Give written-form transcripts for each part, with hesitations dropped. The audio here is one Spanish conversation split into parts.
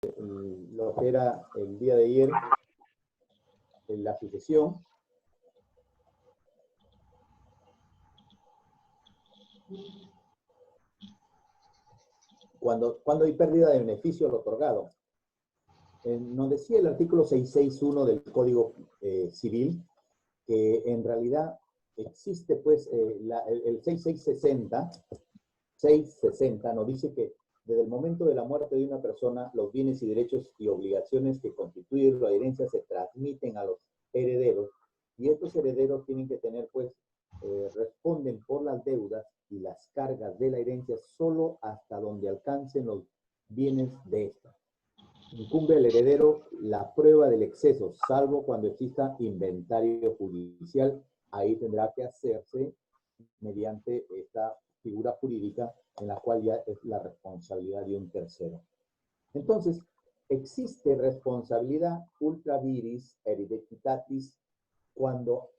lo que era el día de ayer, en la sucesión. Cuando hay pérdida de beneficio al otorgado. Nos decía el artículo 661 del Código Civil que en realidad existe pues el 660 nos dice que desde el momento de la muerte de una persona, los bienes y derechos y obligaciones que constituyen la herencia se transmiten a los herederos, y estos herederos tienen que tener pues, responden por las deudas y las cargas de la herencia solo hasta donde alcancen los bienes de esta. Incumbe al heredero la prueba del exceso, salvo cuando exista inventario judicial. Ahí tendrá que hacerse mediante esta figura jurídica en la cual ya es la responsabilidad de un tercero. Entonces, existe responsabilidad ultra viris hereditatis cuando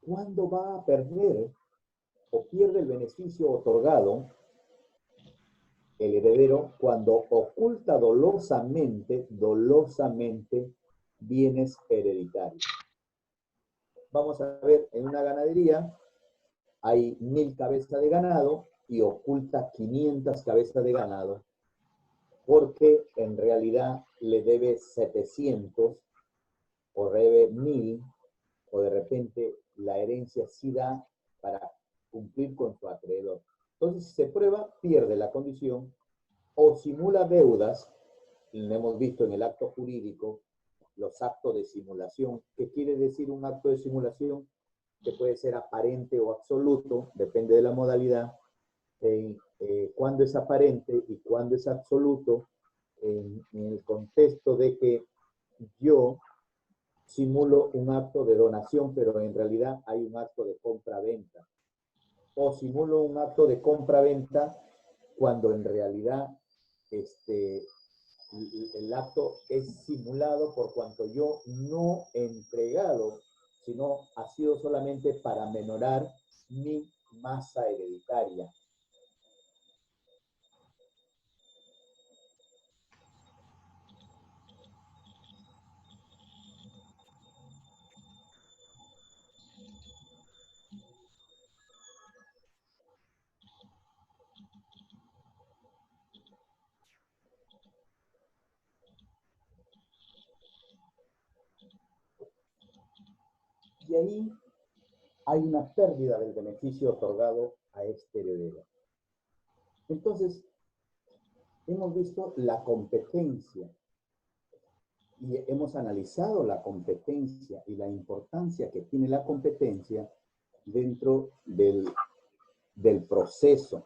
va a perder o pierde el beneficio otorgado el heredero cuando oculta dolosamente bienes hereditarios. Vamos a ver, en una ganadería hay 1000 cabezas de ganado y oculta 500 cabezas de ganado porque en realidad le debe 700 o debe 1000 o de repente la herencia sí da para cumplir con su acreedor. Entonces, si se prueba, pierde la condición o simula deudas. Lo hemos visto en el acto jurídico, los actos de simulación. ¿Qué quiere decir un acto de simulación? Que puede ser aparente o absoluto, depende de la modalidad. Cuando es aparente y cuando es absoluto, en el contexto de que yo simulo un acto de donación, pero en realidad hay un acto de compra-venta. O simulo un acto de compra-venta cuando en realidad el acto es simulado por cuanto yo no he entregado, sino ha sido solamente para menorar mi masa hereditaria. Y ahí hay una pérdida del beneficio otorgado a este heredero. Entonces, hemos visto la competencia y hemos analizado la competencia y la importancia que tiene la competencia dentro del proceso.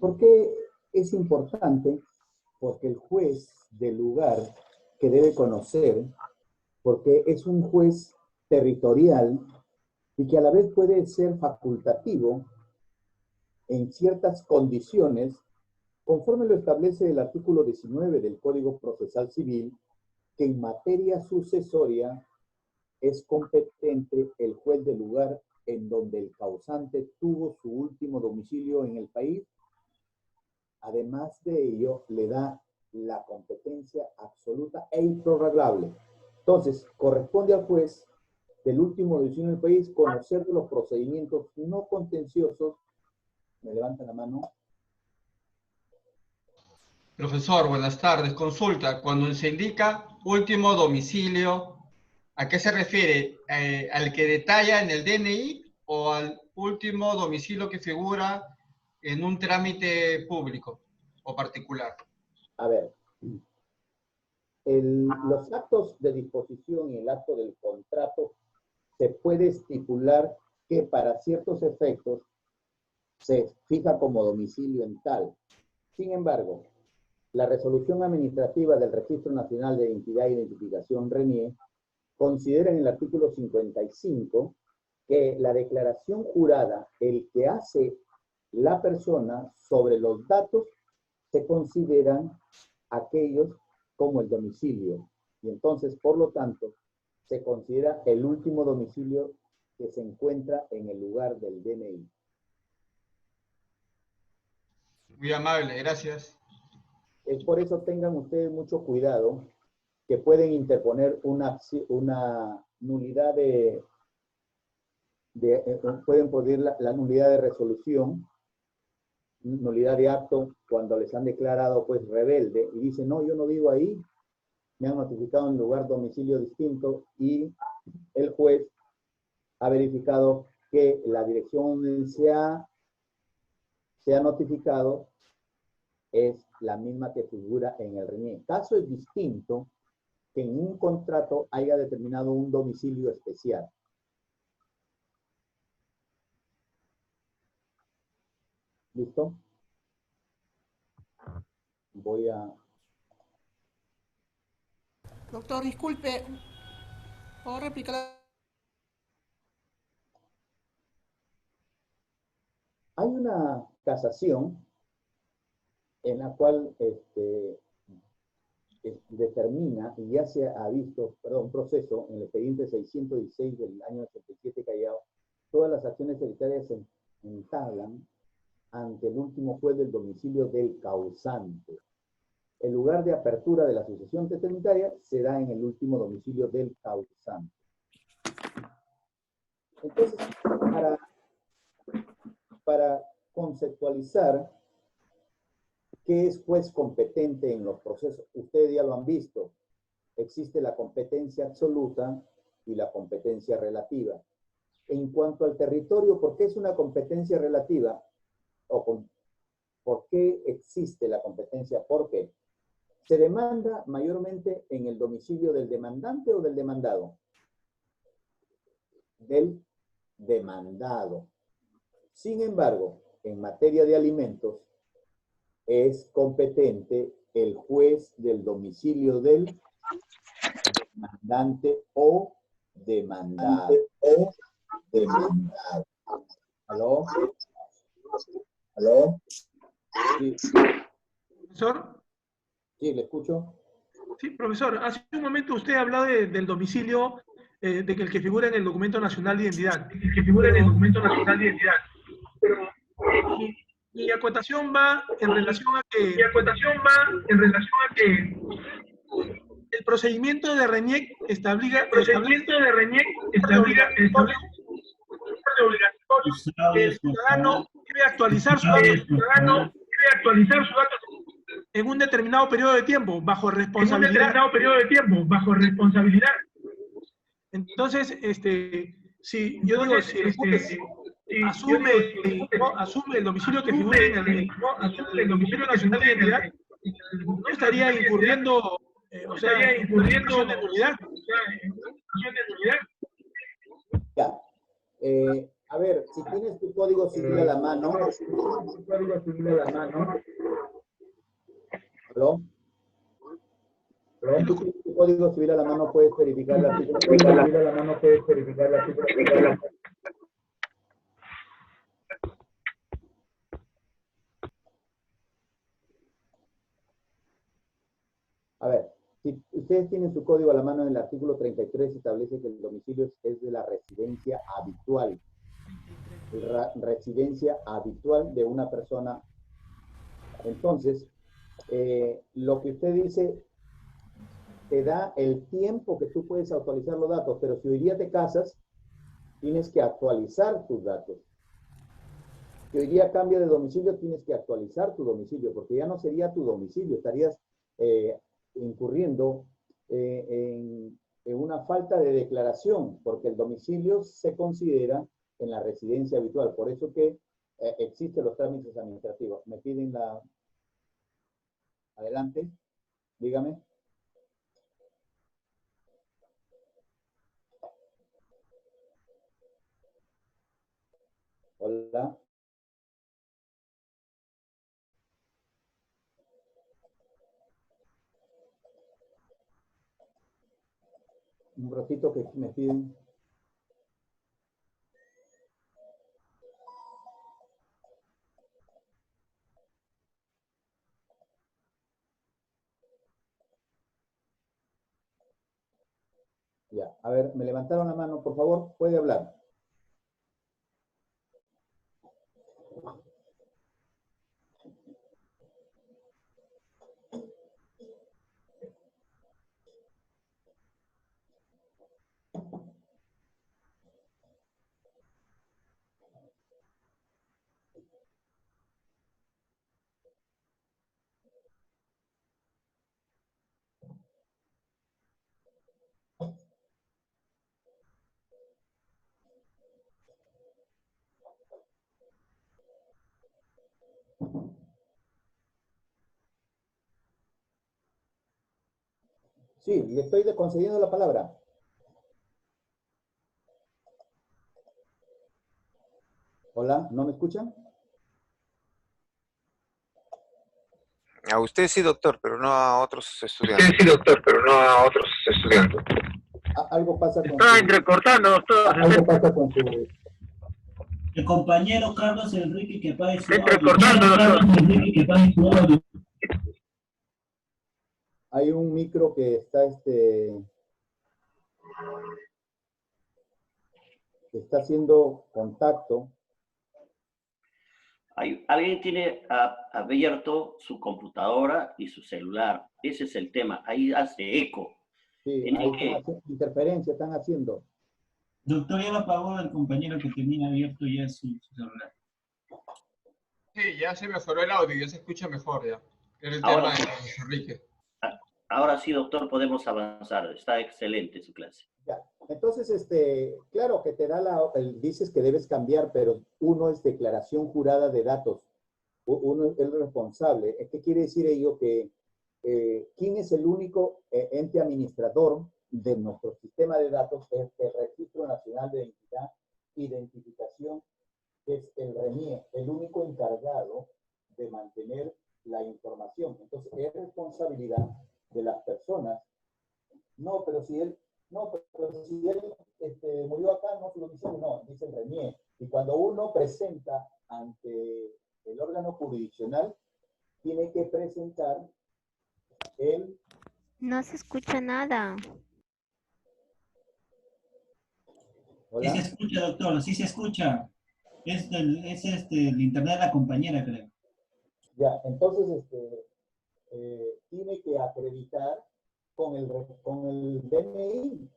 ¿Por qué es importante? Porque el juez del lugar que debe conocer, porque es un juez territorial y que a la vez puede ser facultativo en ciertas condiciones, conforme lo establece el artículo 19 del Código Procesal Civil, que en materia sucesoria es competente el juez del lugar en donde el causante tuvo su último domicilio en el país. Además de ello, le da la competencia absoluta e improrrogable. Entonces, corresponde al juez del último domicilio en el país conocer de los procedimientos no contenciosos. Me levantan la mano. Profesor, buenas tardes. Consulta, cuando se indica último domicilio, ¿a qué se refiere? ¿Al que detalla en el DNI o al último domicilio que figura en un trámite público o particular? A ver, los actos de disposición y el acto del contrato se puede estipular que para ciertos efectos se fija como domicilio en tal. Sin embargo, la resolución administrativa del Registro Nacional de Identidad e Identificación, RENIE, considera en el artículo 55 que la declaración jurada, el que hace la persona sobre los datos, se consideran aquellos como el domicilio. Y entonces, por lo tanto, se considera el último domicilio que se encuentra en el lugar del DNI. Muy amable, gracias. es por eso tengan ustedes mucho cuidado que pueden interponer una nulidad pueden poner la nulidad de resolución, nulidad de acto cuando les han declarado pues rebelde y dicen, no, yo no vivo ahí, me han notificado en lugar domicilio distinto y el juez ha verificado que la dirección donde se ha notificado es la misma que figura en el RNIE. Caso es distinto que en un contrato haya determinado un domicilio especial. ¿Listo? Voy a... Doctor, disculpe, ¿puedo replicar? Hay una casación en la cual determina, y ya se ha visto, un proceso en el expediente 616 del año 87 Callao, todas las acciones hereditarias se entablan ante el último juez del domicilio del causante. El lugar de apertura de la sucesión testamentaria se da en el último domicilio del causante. Entonces, para conceptualizar qué es juez competente en los procesos, ustedes ya lo han visto, existe la competencia absoluta y la competencia relativa. En cuanto al territorio, ¿por qué es una competencia relativa? ¿Por qué existe la competencia? ¿Por qué? ¿Se demanda mayormente en el domicilio del demandante o del demandado? Del demandado. Sin embargo, en materia de alimentos, es competente el juez del domicilio del demandante o demandado. ¿Aló? ¿Aló? Sí. Profesor. Sí, ¿le escucho? Sí, profesor, hace un momento usted habló del domicilio, de que el que figura en el documento nacional de identidad. Pero mi acotación va en relación a que el procedimiento de RENIEC establece que el ciudadano debe actualizar sus datos en un determinado periodo de tiempo, bajo responsabilidad. Entonces, si yo digo, si el juez asume el domicilio que figura en el domicilio nacional de identidad, no estaría incurriendo, en situación de nulidad. Ya. A ver, si tienes tu código civil a la mano. ¿Aló? Si tú tienes tu código civil a la mano, puedes verificar la artículo. A ver, si ustedes tienen su código a la mano, en el artículo 33 establece que el domicilio es de la residencia habitual. Residencia habitual de una persona. Entonces, lo que usted dice te da el tiempo que tú puedes actualizar los datos, pero si hoy día te casas, tienes que actualizar tus datos. Si hoy día cambia de domicilio, tienes que actualizar tu domicilio, porque ya no sería tu domicilio, estarías incurriendo en una falta de declaración, porque el domicilio se considera en la residencia habitual. Por eso que existen los trámites administrativos. Me piden la... Adelante, dígame. Hola. Un ratito que me piden. Ya, a ver, me levantaron la mano, por favor, puede hablar. Sí, le estoy concediendo la palabra. Hola, ¿no me escuchan? A usted sí, doctor, pero no a otros estudiantes. Sí, doctor, pero no a otros estudiantes. Algo pasa con Está entrecortando, doctor. algo pasa con su... El compañero Carlos Enrique que pague su Está audio. entrecortando, doctor. Carlos Enrique que pague su audio. Hay un micro que está está haciendo contacto. Alguien tiene abierto su computadora y su celular. Ese es el tema. Ahí hace eco. Sí, Tiene hay que... interferencia, están haciendo. Doctor, ya lo apagó el compañero que tenía abierto ya su celular. Sí, ya se mejoró el audio, ya se escucha mejor ya. Era el Ahora tema sí. de Luis Enrique. Ahora sí, doctor, podemos avanzar. Está excelente su clase. Ya. Entonces, claro que te da dices que debes cambiar, pero uno es declaración jurada de datos. Uno es el responsable. ¿Qué quiere decir ello? Que ¿quién es el único ente administrador de nuestro sistema de datos? Es el Registro Nacional de Identificación, que es el RENIE, el único encargado de mantener la información. Entonces, es responsabilidad de las personas. No, pero si él murió acá, no se lo dice, no, dice el RENIE. Y cuando uno presenta ante el órgano jurisdiccional, tiene que presentar el... No se escucha nada. ¿Hola? Sí se escucha, doctor, sí se escucha. Es el internet de la compañera, creo. Ya, entonces tiene que acreditar con el DNI.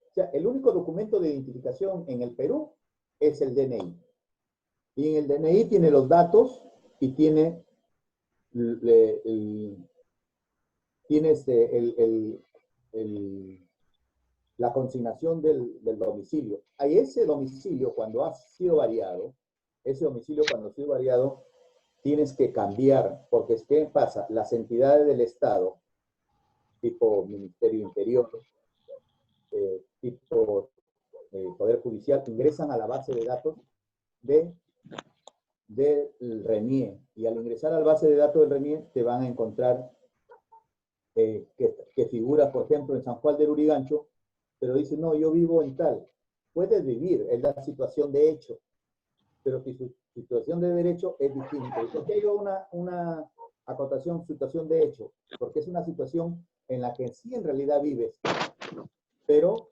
O sea, el único documento de identificación en el Perú es el DNI. Y en el DNI tiene los datos y tiene la consignación del domicilio. A ese domicilio, cuando ha sido variado, tienes que cambiar, porque ¿qué pasa? Las entidades del Estado, tipo Ministerio Interior, tipo Poder Judicial, ingresan a la base de datos del RENIE. Y al ingresar a la base de datos del RENIE, te van a encontrar que figura, por ejemplo, en San Juan del Urigancho, pero dice, no, yo vivo en tal. Puedes vivir, es la situación de hecho, pero si su situación de derecho es distinta. ¿Por qué hay una acotación, situación de hecho? Porque es una situación en la que sí en realidad vives, pero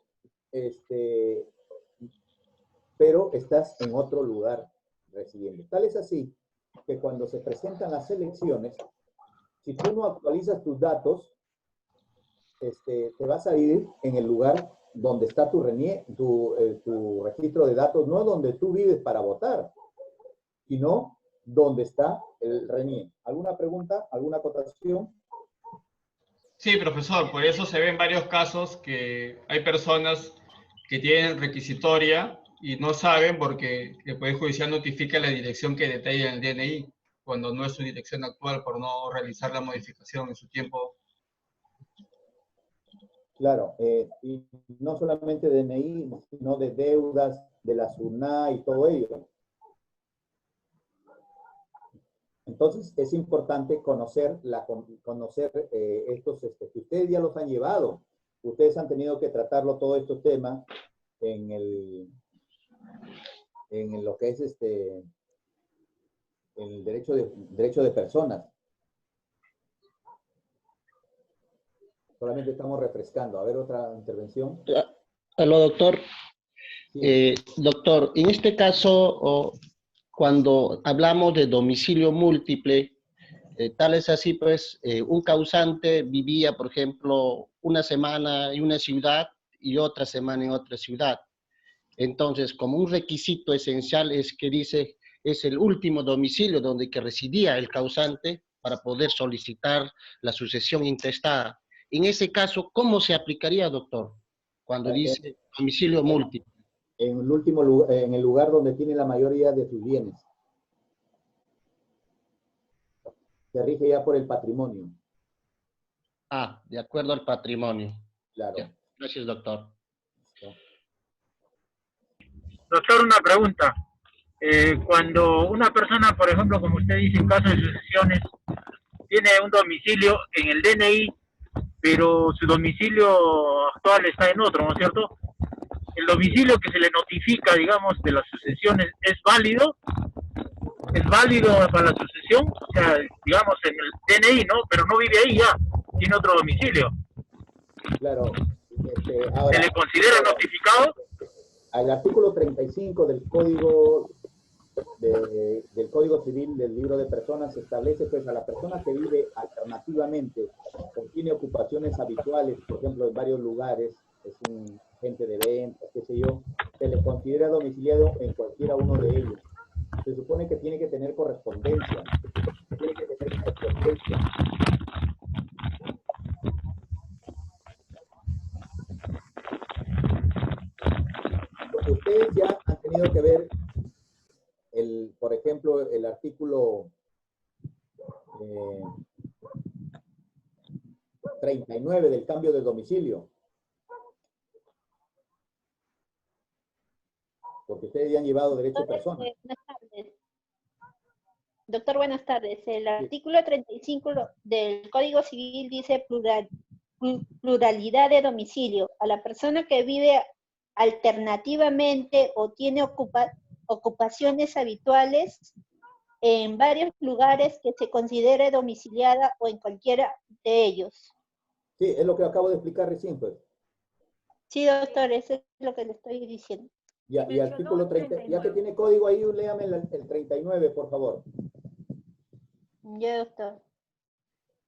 estás en otro lugar residiendo. Tal es así que cuando se presentan las elecciones, si tú no actualizas tus datos, te vas a ir en el lugar donde está tu RENIE, tu registro de datos, no donde tú vives para votar, sino donde está el RENIE. ¿Alguna pregunta? ¿Alguna acotación? Sí, profesor, por eso se ven varios casos que hay personas que tienen requisitoria y no saben porque el Poder Judicial notifica la dirección que detalla en el DNI, cuando no es su dirección actual por no realizar la modificación en su tiempo. Claro, y no solamente de DNI, sino de deudas, de la SUNA y todo ello. Entonces, es importante conocer estos, que ustedes ya los han llevado. Ustedes han tenido que tratarlo, todos estos temas, en lo que es el derecho de personas. Solamente estamos refrescando. A ver, otra intervención. Aló, doctor. Sí. Doctor, en este caso, cuando hablamos de domicilio múltiple, tal es así, pues, un causante vivía, por ejemplo, una semana en una ciudad y otra semana en otra ciudad. Entonces, como un requisito esencial es que dice, es el último domicilio donde que residía el causante para poder solicitar la sucesión intestada. En ese caso, ¿cómo se aplicaría, doctor? Cuando dice domicilio múltiple. En el lugar donde tiene la mayoría de sus bienes. Se rige ya por el patrimonio. Ah, de acuerdo al patrimonio. Claro. Ya. Gracias, doctor. Doctor, una pregunta. Cuando una persona, por ejemplo, como usted dice, en caso de sucesiones, tiene un domicilio en el DNI, pero su domicilio actual está en otro, ¿no es cierto? El domicilio que se le notifica, digamos, de las sucesiones, ¿es válido? ¿Es válido para la sucesión? O sea, digamos, en el DNI, ¿no? Pero no vive ahí ya, tiene otro domicilio. Claro. Ahora, ¿Se le considera notificado? Al artículo 35 del Código del Código Civil del Libro de Personas se establece pues a la persona que vive alternativamente o tiene ocupaciones habituales, por ejemplo, en varios lugares, es un agente de ventas, qué sé yo, se le considera domiciliado en cualquiera uno de ellos. Se supone que tiene que tener correspondencia. Tiene que tener correspondencia. Ustedes ya han tenido que ver, por ejemplo, el artículo 39 del cambio de domicilio. Porque ustedes ya han llevado derecho a personas. Buenas tardes. Doctor, buenas tardes. El artículo 35 del Código Civil dice pluralidad de domicilio. A la persona que vive alternativamente o tiene ocupaciones habituales en varios lugares que se considere domiciliada o en cualquiera de ellos. Sí, es lo que acabo de explicar recién, pues. Sí, doctor, eso es lo que le estoy diciendo. Ya, y artículo 30, ya que tiene código ahí, léame el 39, por favor. Ya, doctor.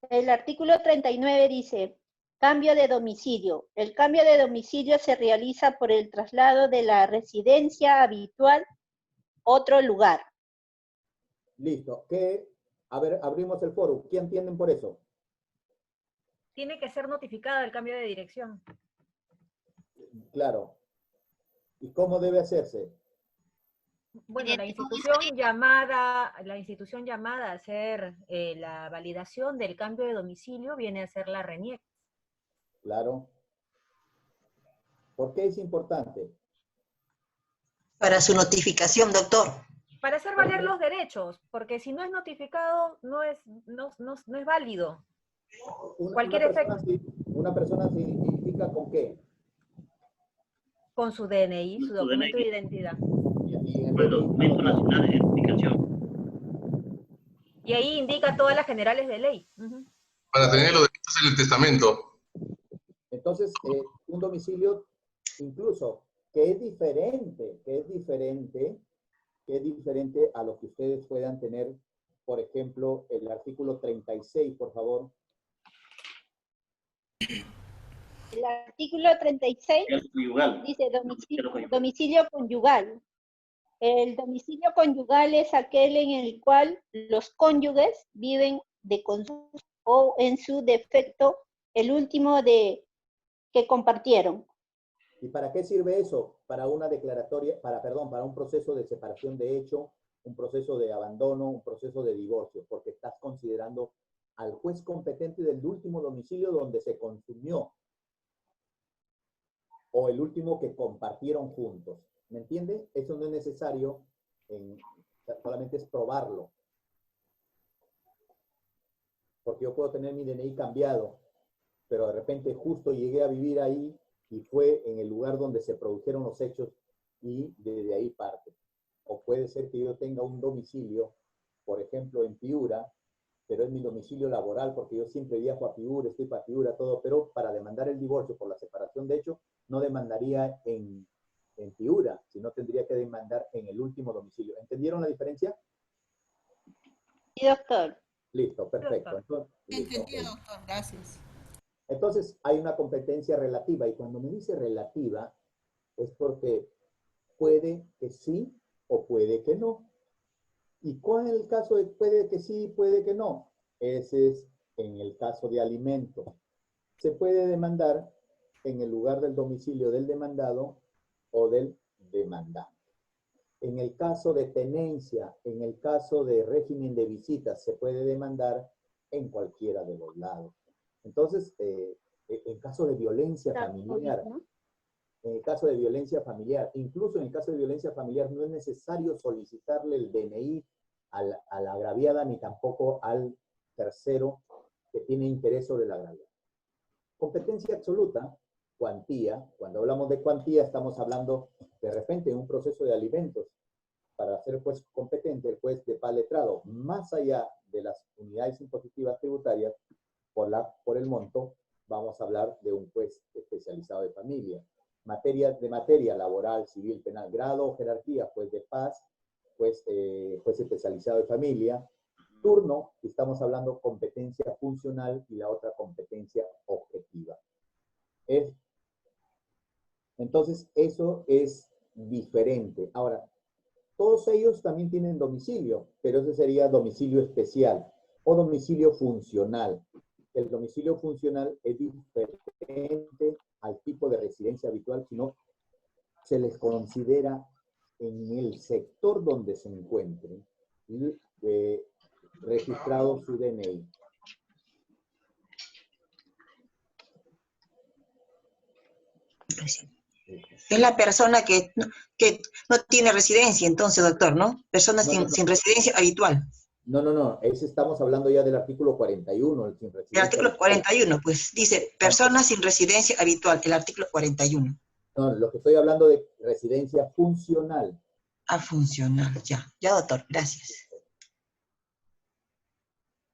El artículo 39 dice, cambio de domicilio. El cambio de domicilio se realiza por el traslado de la residencia habitual a otro lugar. Listo. A ver, abrimos el foro. ¿Qué entienden por eso? Tiene que ser notificada el cambio de dirección. Claro. ¿Y cómo debe hacerse? Bueno, la institución llamada a hacer la validación del cambio de domicilio viene a ser la RENIEC. Claro. ¿Por qué es importante? Para su notificación, doctor. Para hacer valer los derechos, porque si no es notificado, no es válido. Cualquier efecto. ¿Una persona se identifica con qué? Con su DNI, su documento de identidad. El documento nacional de identificación. Y ahí indica todas las generales de ley. Para tener los derechos en el testamento. Entonces, un domicilio, incluso, que es diferente a lo que ustedes puedan tener, por ejemplo, el artículo 36, por favor. El artículo 36 dice domicilio conyugal. El domicilio conyugal es aquel en el cual los cónyuges viven de consumo o, en su defecto, el último que compartieron. ¿Y para qué sirve eso? Para una declaratoria, para un proceso de separación de hecho, un proceso de abandono, un proceso de divorcio, porque estás considerando al juez competente del último domicilio donde se consumió o el último que compartieron juntos. ¿Me entiende? Eso no es necesario, solamente es probarlo. Porque yo puedo tener mi DNI cambiado, pero de repente justo llegué a vivir ahí y fue en el lugar donde se produjeron los hechos y desde ahí parte. O puede ser que yo tenga un domicilio, por ejemplo, en Piura, pero es mi domicilio laboral porque yo siempre viajo a Piura, estoy para Piura, todo, pero para demandar el divorcio por la separación de hecho, no demandaría en Piura, sino tendría que demandar en el último domicilio. ¿Entendieron la diferencia? Sí, doctor. Listo, perfecto. Entonces, Entendido, doctor, gracias. Entonces, hay una competencia relativa, y cuando me dice relativa, es porque puede que sí o puede que no. ¿Y cuál es el caso de puede que sí y puede que no? Ese es en el caso de alimentos. Se puede demandar en el lugar del domicilio del demandado o del demandante. En el caso de tenencia, en el caso de régimen de visitas, se puede demandar en cualquiera de los lados. Entonces, en caso de violencia familiar, incluso en el caso de violencia familiar, no es necesario solicitarle el DNI a la agraviada ni tampoco al tercero que tiene interés sobre la agraviada. Competencia absoluta, cuantía. Cuando hablamos de cuantía, estamos hablando de repente de un proceso de alimentos. Para ser juez competente, el juez de paz letrado, más allá de las unidades impositivas tributarias, por el monto, vamos a hablar de un juez especializado de familia. Materia laboral, civil, penal, grado o jerarquía, juez de paz, juez especializado de familia. Turno, estamos hablando competencia funcional y la otra competencia objetiva. Entonces, eso es diferente. Ahora, todos ellos también tienen domicilio, pero ese sería domicilio especial o domicilio funcional. El domicilio funcional es diferente al tipo de residencia habitual, sino se les considera en el sector donde se encuentren registrado su DNI. Es la persona que no tiene residencia, entonces, doctor, ¿no? Persona sin residencia habitual. No. Estamos hablando ya del artículo 41. El artículo 41, pues, dice, persona sin residencia habitual, el artículo 41. No, lo que estoy hablando de residencia funcional. Ah, funcional, ya. Ya, doctor, gracias.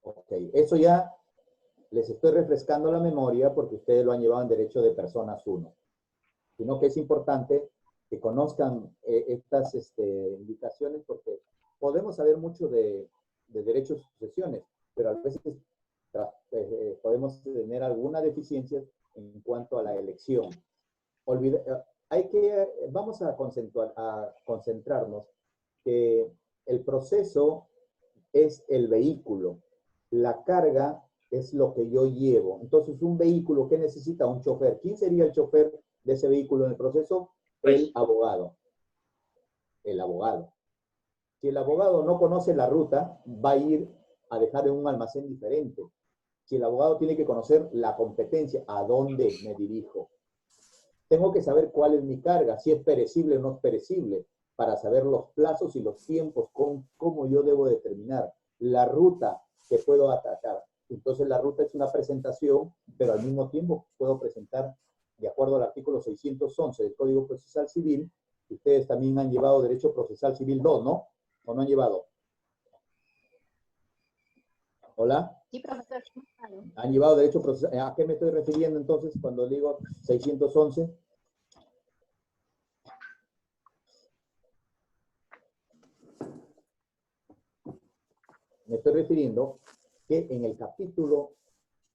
Ok, eso ya les estoy refrescando la memoria porque ustedes lo han llevado en derecho de personas 1. Sino que es importante que conozcan estas indicaciones porque podemos saber mucho de derechos y sucesiones, pero a veces podemos tener alguna deficiencia en cuanto a la elección. Vamos a concentrarnos que el proceso es el vehículo, la carga es lo que yo llevo. Entonces, un vehículo que necesita un chofer, ¿quién sería el chofer de ese vehículo en el proceso? El abogado. El abogado. Si el abogado no conoce la ruta, va a ir a dejar en un almacén diferente. Si el abogado tiene que conocer la competencia, ¿a dónde me dirijo? Tengo que saber cuál es mi carga, si es perecible o no es perecible, para saber los plazos y los tiempos, cómo yo debo determinar la ruta que puedo atacar. Entonces la ruta es una presentación, pero al mismo tiempo puedo presentar, de acuerdo al artículo 611 del Código Procesal Civil, ustedes también han llevado Derecho Procesal Civil 2, ¿no? ¿O no han llevado? ¿Hola? Sí, profesor. ¿Han llevado Derecho Procesal? ¿A qué me estoy refiriendo entonces cuando digo 611? Me estoy refiriendo que en el capítulo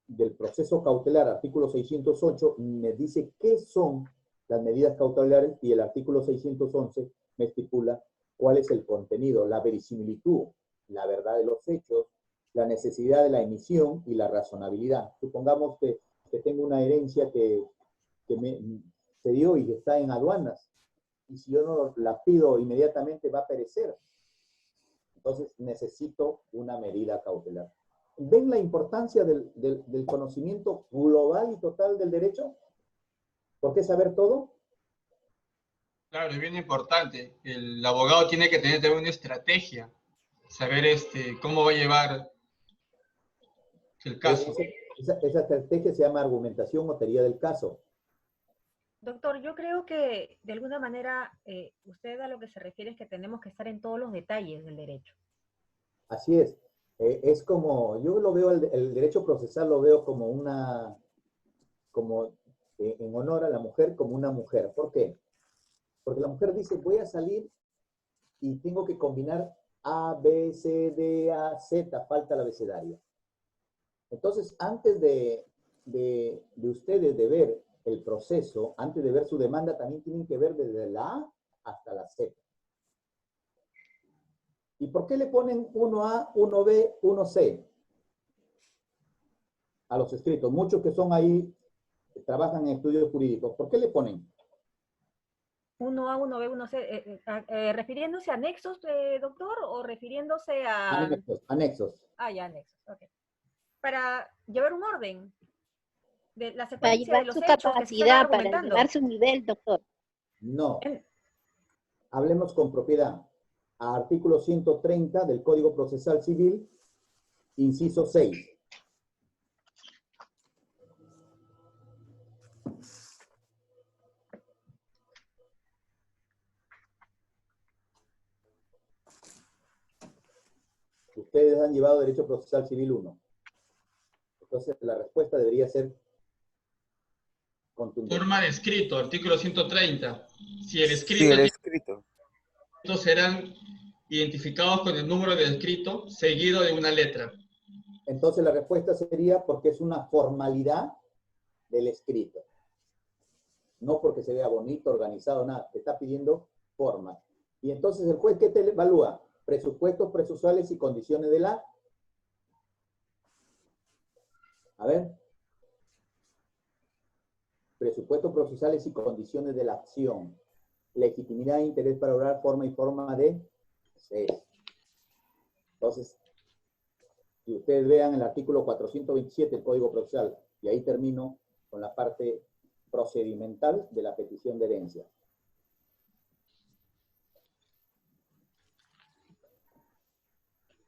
del proceso cautelar, artículo 608, me dice qué son las medidas cautelares y el artículo 611 me estipula cuál es el contenido, la verisimilitud, la verdad de los hechos, la necesidad de la emisión y la razonabilidad. Supongamos que tengo una herencia que se dio y está en aduanas, y si yo no la pido inmediatamente va a perecer. Entonces necesito una medida cautelar. ¿Ven la importancia del conocimiento global y total del derecho? ¿Por qué saber todo? Claro, es bien importante. El abogado tiene que tener también una estrategia, saber cómo va a llevar el caso. Esa estrategia se llama argumentación o teoría del caso. Doctor, yo creo que de alguna manera usted a lo que se refiere es que tenemos que estar en todos los detalles del derecho. Así es. Es como, yo lo veo, el derecho procesal lo veo como en honor a la mujer, como una mujer. ¿Por qué? Porque la mujer dice, voy a salir y tengo que combinar A, B, C, D, A, Z, falta el abecedario. Entonces, antes de ustedes de ver el proceso, antes de ver su demanda, también tienen que ver desde la A hasta la Z. ¿Y por qué le ponen 1A, 1B, 1C a los escritos? Muchos que son ahí, trabajan en estudios jurídicos. ¿Por qué le ponen? 1A, 1B, 1C, ¿refiriéndose a anexos, doctor, o refiriéndose a...? Anexos. Ah, ya, anexos, ok. para llevar un orden de la Para secuencia de llevar los su hechos que se están capacidad, para argumentando. llevar su nivel, doctor. No. Hablemos con propiedad. Artículo 130 del Código Procesal Civil, inciso 6. Ustedes han llevado Derecho Procesal Civil 1. Entonces, la respuesta debería ser contundente. Forma de escrito, artículo 130. Si el escrito, Sí, el escrito. serán identificados con el número del escrito seguido de una letra. Entonces, la respuesta sería porque es una formalidad del escrito. No porque se vea bonito, organizado, nada. Te está pidiendo forma. Y entonces, ¿el juez qué te evalúa? Presupuestos procesales y condiciones de la... A ver. Presupuestos procesales y condiciones de la acción. Legitimidad e interés para obrar, forma y forma de... Sí. Entonces, si ustedes vean el artículo 427 del Código Procesal, y ahí termino con la parte procedimental de la petición de herencia.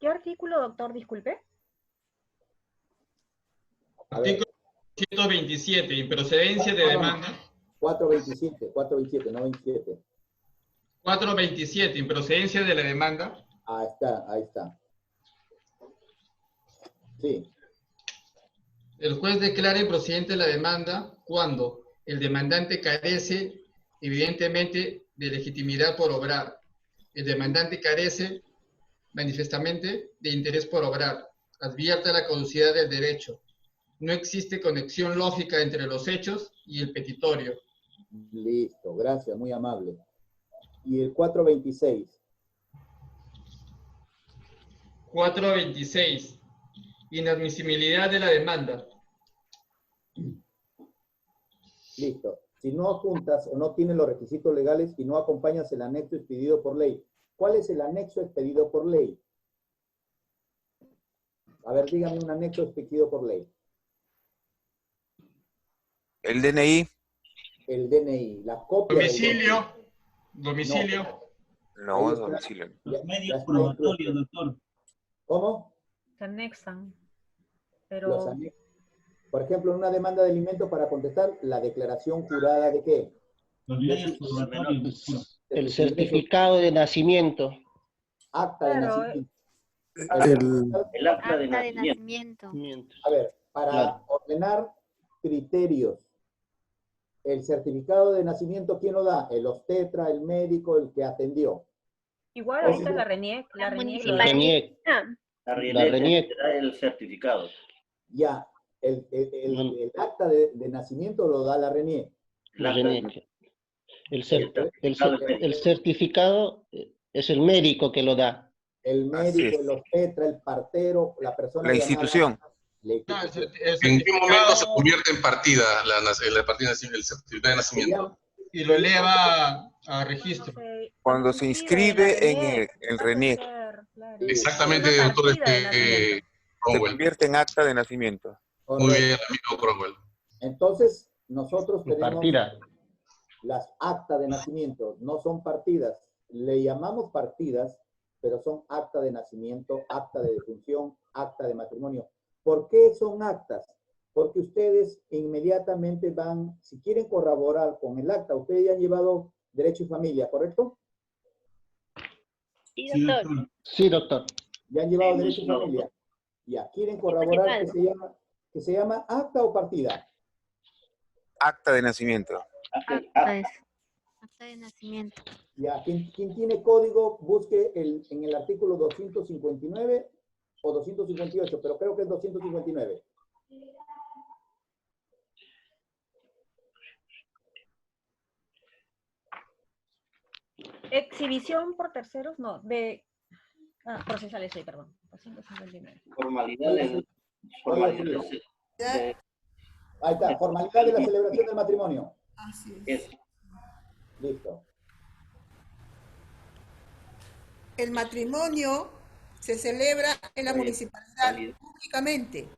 ¿Qué artículo, doctor? Disculpe. Artículo 127, improcedencia de demanda. 427, no 27. 427, improcedencia de la demanda. Ahí está, ahí está. Sí. El juez declara improcedente la demanda cuando el demandante carece, evidentemente, de legitimidad por obrar. El demandante carece, manifiestamente, de interés por obrar. Advierte la caducidad del derecho. No existe conexión lógica entre los hechos y el petitorio. Listo, gracias, muy amable. Y el 426. 426. Inadmisibilidad de la demanda. Listo. Si no adjuntas o no tienes los requisitos legales y no acompañas el anexo expedido por ley. ¿Cuál es el anexo expedido por ley? A ver, dígame un anexo expedido por ley. El DNI. El DNI, la copia Domicilio. del Domicilio. No, domicilio. Los medios probatorios, doctor. ¿Cómo? Se anexan. Los Pero anexos. Por ejemplo, en una demanda de alimentos para contestar la declaración jurada de qué? Los medios probatorios, doctor. El certificado de nacimiento. Acta de Claro, nacimiento. El acta de nacimiento. A ver, para ordenar criterios, el certificado de nacimiento, ¿quién lo da? El obstetra, el médico, el que atendió. igual ahorita la RENIEC, la RENIEC lo da. RENIEC. La RENIEC. RENIEC te da el certificado. Ya, el acta de nacimiento lo da la RENIEC. La RENIEC. El certificado es el médico que lo da. El médico, el obstetra, el partero, la persona La llamada- institución. la institución. ¿En qué momento se convierte en partida el certificado de nacimiento? Y lo eleva a registro. Cuando se inscribe en el RENIEC. Exactamente, doctor Se Cromwell. convierte en acta de nacimiento. Muy bien, amigo Cromwell. Entonces, nosotros tenemos Partida. las actas de nacimiento, no son partidas. Le llamamos partidas, pero son acta de nacimiento, acta de defunción, acta de matrimonio. ¿Por qué son actas? Porque ustedes inmediatamente van, si quieren corroborar con el acta, ustedes ya han llevado Derecho y Familia, ¿correcto? Sí, Sí, doctor. doctor. Sí, doctor. Ya han llevado Sí, Derecho y no. Familia. Ya, quieren corroborar que se llama acta o partida. Acta de nacimiento. Acta de nacimiento. Ya, quien tiene código, busque en el artículo 259 o 258, pero creo que es 259. Exhibición por terceros, no, de... procesales, sí, perdón. 259. Formalidades. Ahí está, formalidad de la celebración del matrimonio. Así es. Eso. Listo. El matrimonio se celebra en la municipalidad públicamente.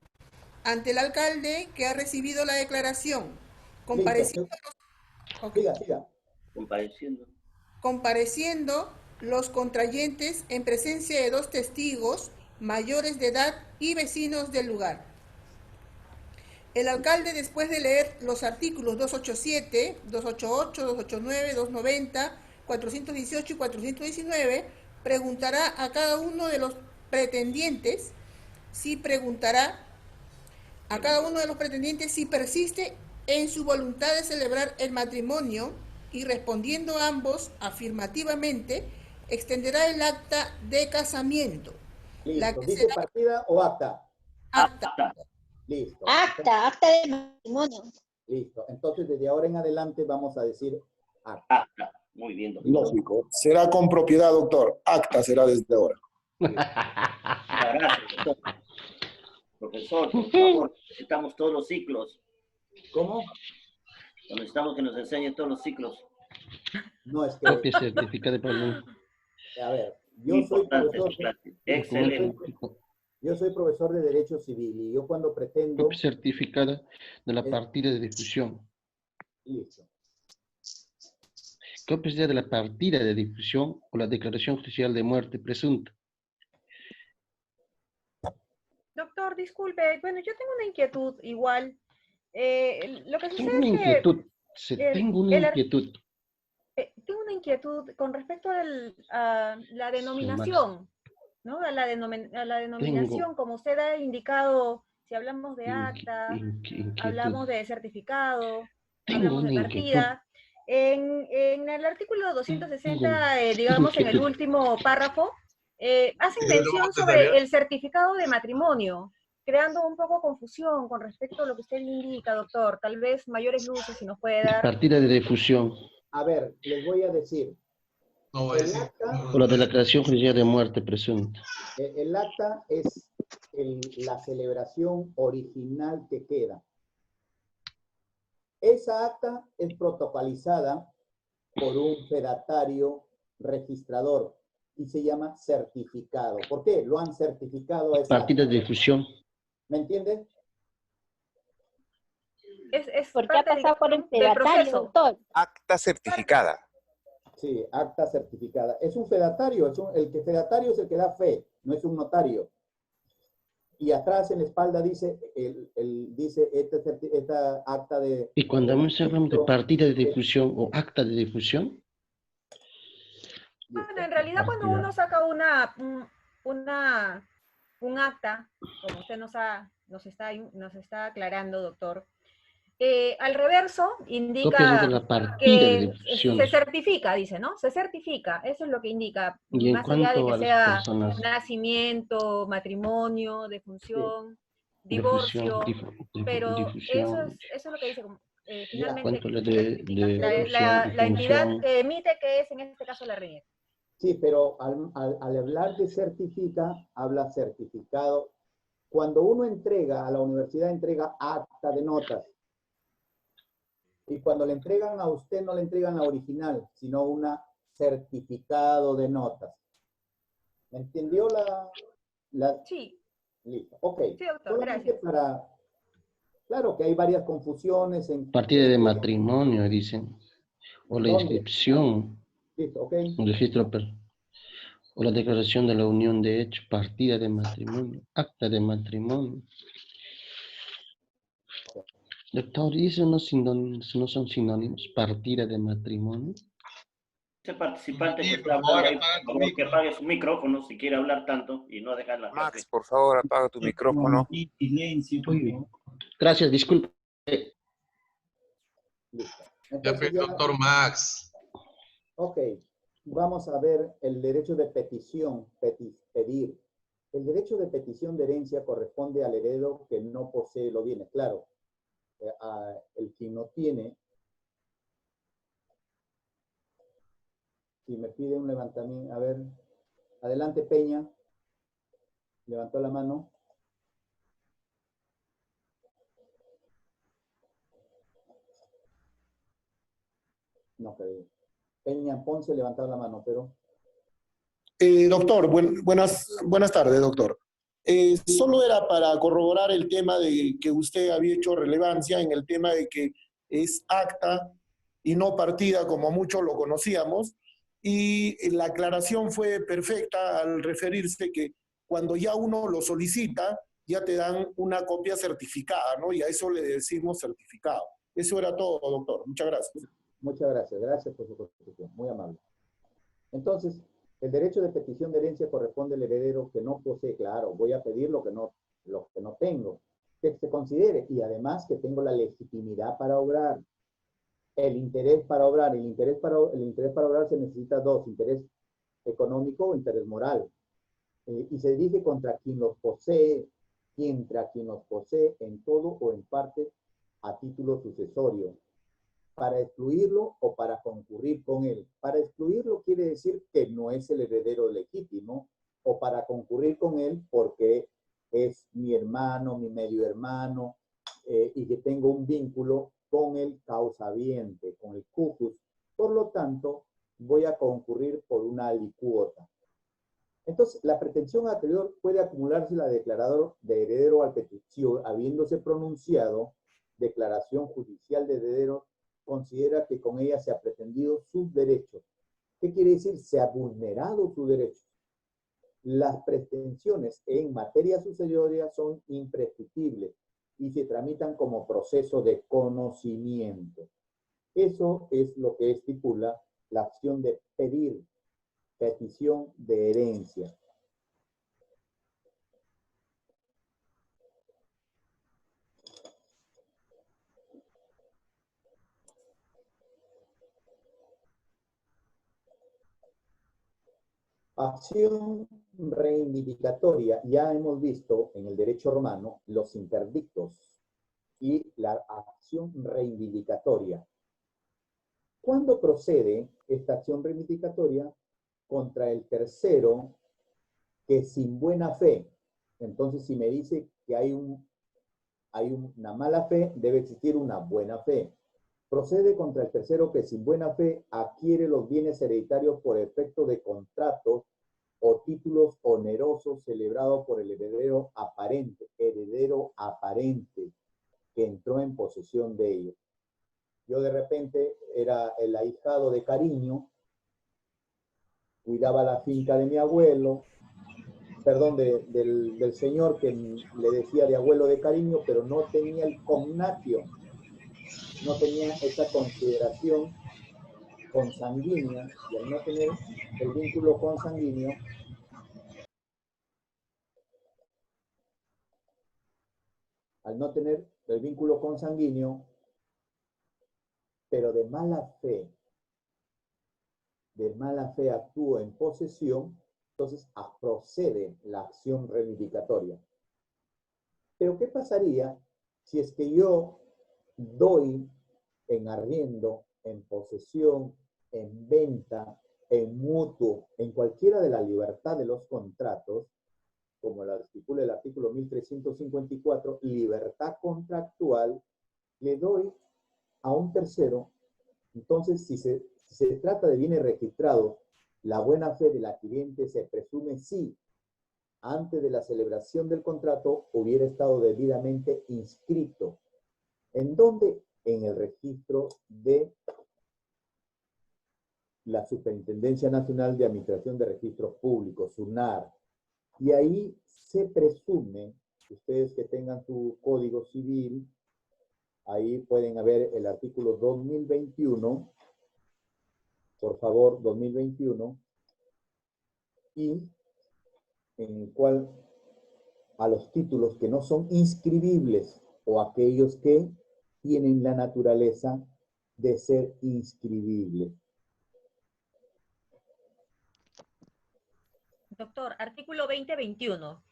ante el alcalde que ha recibido la declaración, compareciendo, Siga. compareciendo los contrayentes en presencia de 2 testigos mayores de edad y vecinos del lugar. El alcalde, después de leer los artículos 287, 288, 289, 290, 418 y 419, preguntará a cada uno de los pretendientes si persiste en su voluntad de celebrar el matrimonio, y respondiendo ambos afirmativamente, extenderá el acta de casamiento. Listo. ¿Dice partida o acta? Acta. Listo. Acta de matrimonio. Listo. Entonces, desde ahora en adelante vamos a decir acta. Acta. Muy bien, doctor. Lógico. Será con propiedad, doctor. Acta será desde ahora. Gracias, doctor. Profesor, por favor, necesitamos todos los ciclos. ¿Cómo? Necesitamos que nos enseñe todos los ciclos. No, es que... Copia certificada de pago. A ver, yo soy profesor... Excelente. Yo soy profesor de Derecho Civil y yo cuando pretendo... Copia certificada de la partida de difusión. Listo. Copias ya de la partida de difusión o la declaración judicial de muerte presunta. Doctor, disculpe, bueno, yo tengo una inquietud igual. Lo que sucede Tengo una inquietud. Tengo una inquietud. Tengo una inquietud con respecto a la denominación, ¿no? A la denominación, como usted ha indicado, si hablamos de acta, hablamos de certificado, hablamos de partida. En el artículo 260, digamos en el último párrafo, hacen mención sobre el certificado de matrimonio, creando un poco confusión con respecto a lo que usted indica, doctor. Tal vez mayores luces si nos puede dar. Partida de difusión. A ver, les voy a decir. El acta, O la declaración judicial de muerte presunta. el acta es la celebración original que queda. Esa acta es protocolizada por un fedatario registrador y se llama certificado. ¿Por qué? Lo han certificado a esa Partida de difusión. ¿Me entiendes? Porque ha pasado por el fedatario, doctor. Acta certificada. Sí, acta certificada. Es un fedatario, el que fedatario es el que da fe, no es un notario. Y atrás en la espalda dice, dice esta acta de... Y cuando hablamos de partida de difusión o acta de difusión. Bueno, en realidad cuando uno saca un acta, como usted nos está aclarando, doctor, al reverso indica que se certifica, dice, ¿no? Se certifica, eso es lo que indica, más allá de que sea nacimiento, matrimonio, defunción, divorcio, pero eso es lo que dice, finalmente, la entidad que emite, que es en este caso la RENIEC. Sí, pero al hablar de certifica, habla certificado. Cuando uno entrega, a la universidad entrega acta de notas. Y cuando le entregan a usted, no le entregan la original, sino una certificado de notas. ¿Me entendió la... Sí. Listo, ok. Sí, doctor, gracias. Claro que hay varias confusiones en... Partida de matrimonio, dicen. O la inscripción. Listo, ok. Un registro, o la declaración de la unión de hecho. Partida de matrimonio. Acta de matrimonio. Doctor, ¿y eso no son sinónimos? Partida de matrimonio. Ese participante que está hablando ahí, por favor, que apague su micrófono si quiere hablar tanto y no dejar la... Max, por favor, apaga tu micrófono. Silencio. Muy bien. Gracias, disculpe. Ya fue el doctor Max. Ok, vamos a ver el derecho de petición, pedir. El derecho de petición de herencia corresponde al heredero que no posee los bienes. Claro, el que no tiene, si me pide un levantamiento, a ver, adelante Peña, levantó la mano. No, Peña Ponce levantó la mano, pero... Doctor, buenas tardes, doctor. Solo era para corroborar el tema de que usted había hecho relevancia en el tema de que es acta y no partida como muchos lo conocíamos, y la aclaración fue perfecta al referirse que cuando ya uno lo solicita, ya te dan una copia certificada, ¿no? Y a eso le decimos certificado. Eso era todo, doctor. Muchas gracias. Muchas gracias. Gracias por su contribución. Muy amable. Entonces, el derecho de petición de herencia corresponde al heredero que no posee. Claro, voy a pedir lo que no tengo. Que se considere. Y además que tengo la legitimidad para obrar. El interés para obrar. El interés para obrar se necesita dos. Interés económico o interés moral. Y se dirige contra quien los posee, quien los posee en todo o en parte a título sucesorio, para excluirlo o para concurrir con él. Para excluirlo quiere decir que no es el heredero legítimo, o para concurrir con él porque es mi hermano, mi medio hermano, y que tengo un vínculo con el causaviente, con el cujus. Por lo tanto, voy a concurrir por una alicuota. Entonces, la pretensión anterior puede acumularse la declarador de heredero al petición, habiéndose pronunciado declaración judicial de heredero, considera que con ella se ha pretendido sus derechos. ¿Qué quiere decir? Se ha vulnerado sus derechos. Las pretensiones en materia sucesoria son imprescriptibles y se tramitan como proceso de conocimiento. Eso es lo que estipula la acción de pedir, petición de herencia. Acción reivindicatoria. Ya hemos visto en el derecho romano los interdictos y la acción reivindicatoria. ¿Cuándo procede esta acción reivindicatoria? Contra el tercero que sin buena fe. Entonces, si me dice que hay una mala fe, debe existir una buena fe. Procede contra el tercero que sin buena fe adquiere los bienes hereditarios por efecto de contratos o títulos onerosos celebrados por el heredero aparente que entró en posesión de ellos. Yo de repente era el ahijado de Cariño, cuidaba la finca de mi abuelo, perdón, del señor que le decía de abuelo de Cariño, pero no tenía el cognatio, no tenía esa consideración consanguínea, y al no tener el vínculo consanguíneo, pero de mala fe actúo en posesión, entonces procede la acción reivindicatoria. Pero ¿qué pasaría si es que yo doy en arriendo, en posesión, en venta, en mutuo, en cualquiera de la libertad de los contratos, como la estipula el artículo 1354, libertad contractual, le doy a un tercero? Entonces, si se trata de bienes registrados, la buena fe del adquiriente se presume si, antes de la celebración del contrato, hubiera estado debidamente inscrito. ¿En dónde? En el registro de la Superintendencia Nacional de Administración de Registros Públicos, SUNAR. Y ahí se presume, ustedes que tengan su código civil, ahí pueden ver el artículo 2021, por favor, 2021, y en el cual a los títulos que no son inscribibles o aquellos que tienen la naturaleza de ser inscribibles. Doctor, artículo 2021.